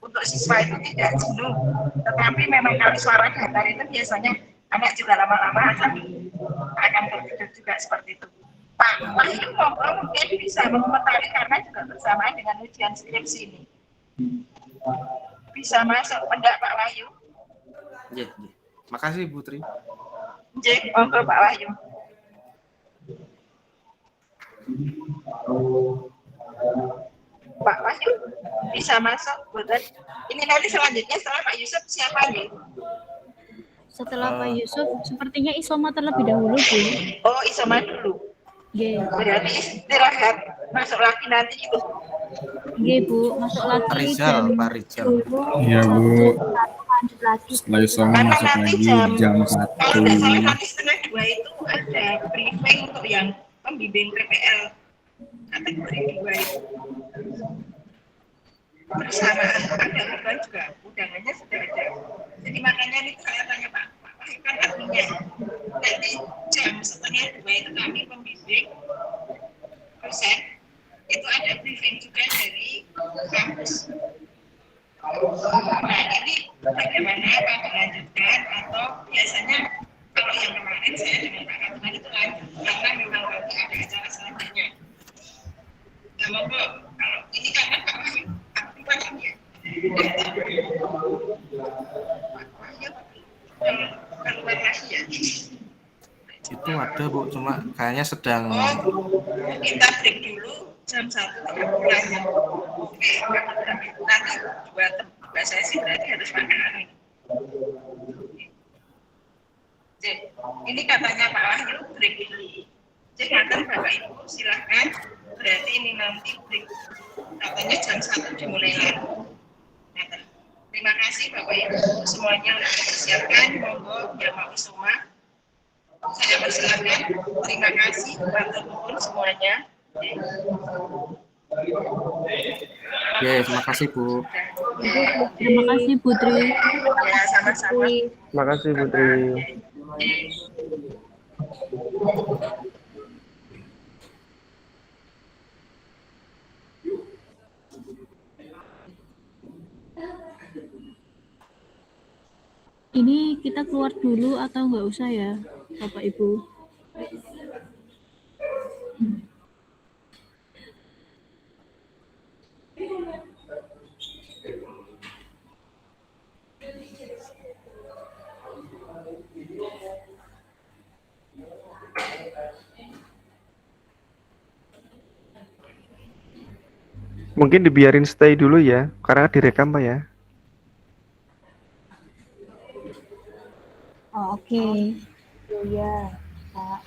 untuk siswa itu tidak jenuh. Tetapi memang kalau suara datar itu biasanya anak juga lama-lama akan tertidur juga seperti itu. Pak Wahyu mungkin bisa mengomentari karena juga bersamaan dengan ujian skripsi ini. Bisa masuk pendak Pak Wahyu? Iya. Makasih Putri. Monggo Pak Wahyu. Pak Wahyu bisa masuk, betul. Ini nanti selanjutnya setelah Pak Yusuf siapa nih? Setelah Pak Yusuf, sepertinya Isoma terlebih dahulu Bu. Oh, Isoma dulu. Berarti istirahat, masuk lagi nanti Ibu. Bu, masuk lagi. Pak Rizal. Iya Bu. Lanjut lagi. Setelah Isoma masuk lagi jam 1. Kalau tidak salah nanti setengah 2 itu ada briefing untuk yang pembimbing PPL kategori 2 itu. Bersamaan ada apa juga undangannya sudah ada. Jadi makanya ini saya tanya Pak Wahyu kan artinya nanti jam setengah 2 itu kami pembimbing dosen itu ada briefing juga dari kampus. Nah ini bagaimana Pak melanjutkan atau biasanya kalau yang kemarin saya dengan Pak Katuan itu lanjut karena memang nanti ada acara selanjutnya. Nah monggo kalau ini karena Pak Wahyu aktifan ya. Pak Wahyu keluar lagi ya. Itu ada Bu, cuma kayaknya sedang. Kita break dulu jam 1.30 Oke, nanti buat saya sih berarti harus makan hari. Ini katanya Pak Wahyu break dulu. Silakan Bapak Ibu, silakan. Berarti ini nanti katanya jam 1 dimulai lagi. Nah, terima kasih Bapak Ibu semuanya sudah dipersiapkan. Monggo yang mau semua. Saya persilakan. Terima kasih matur nuwun semuanya. Ya, terima kasih Bu. Terima kasih Putri. Ya, sama-sama. Terima kasih Putri. Ini kita keluar dulu atau nggak usah ya, Bapak Ibu? Mungkin dibiarin stay dulu ya, karena direkam Pak ya. Oh, oke. Oh ya, Pak.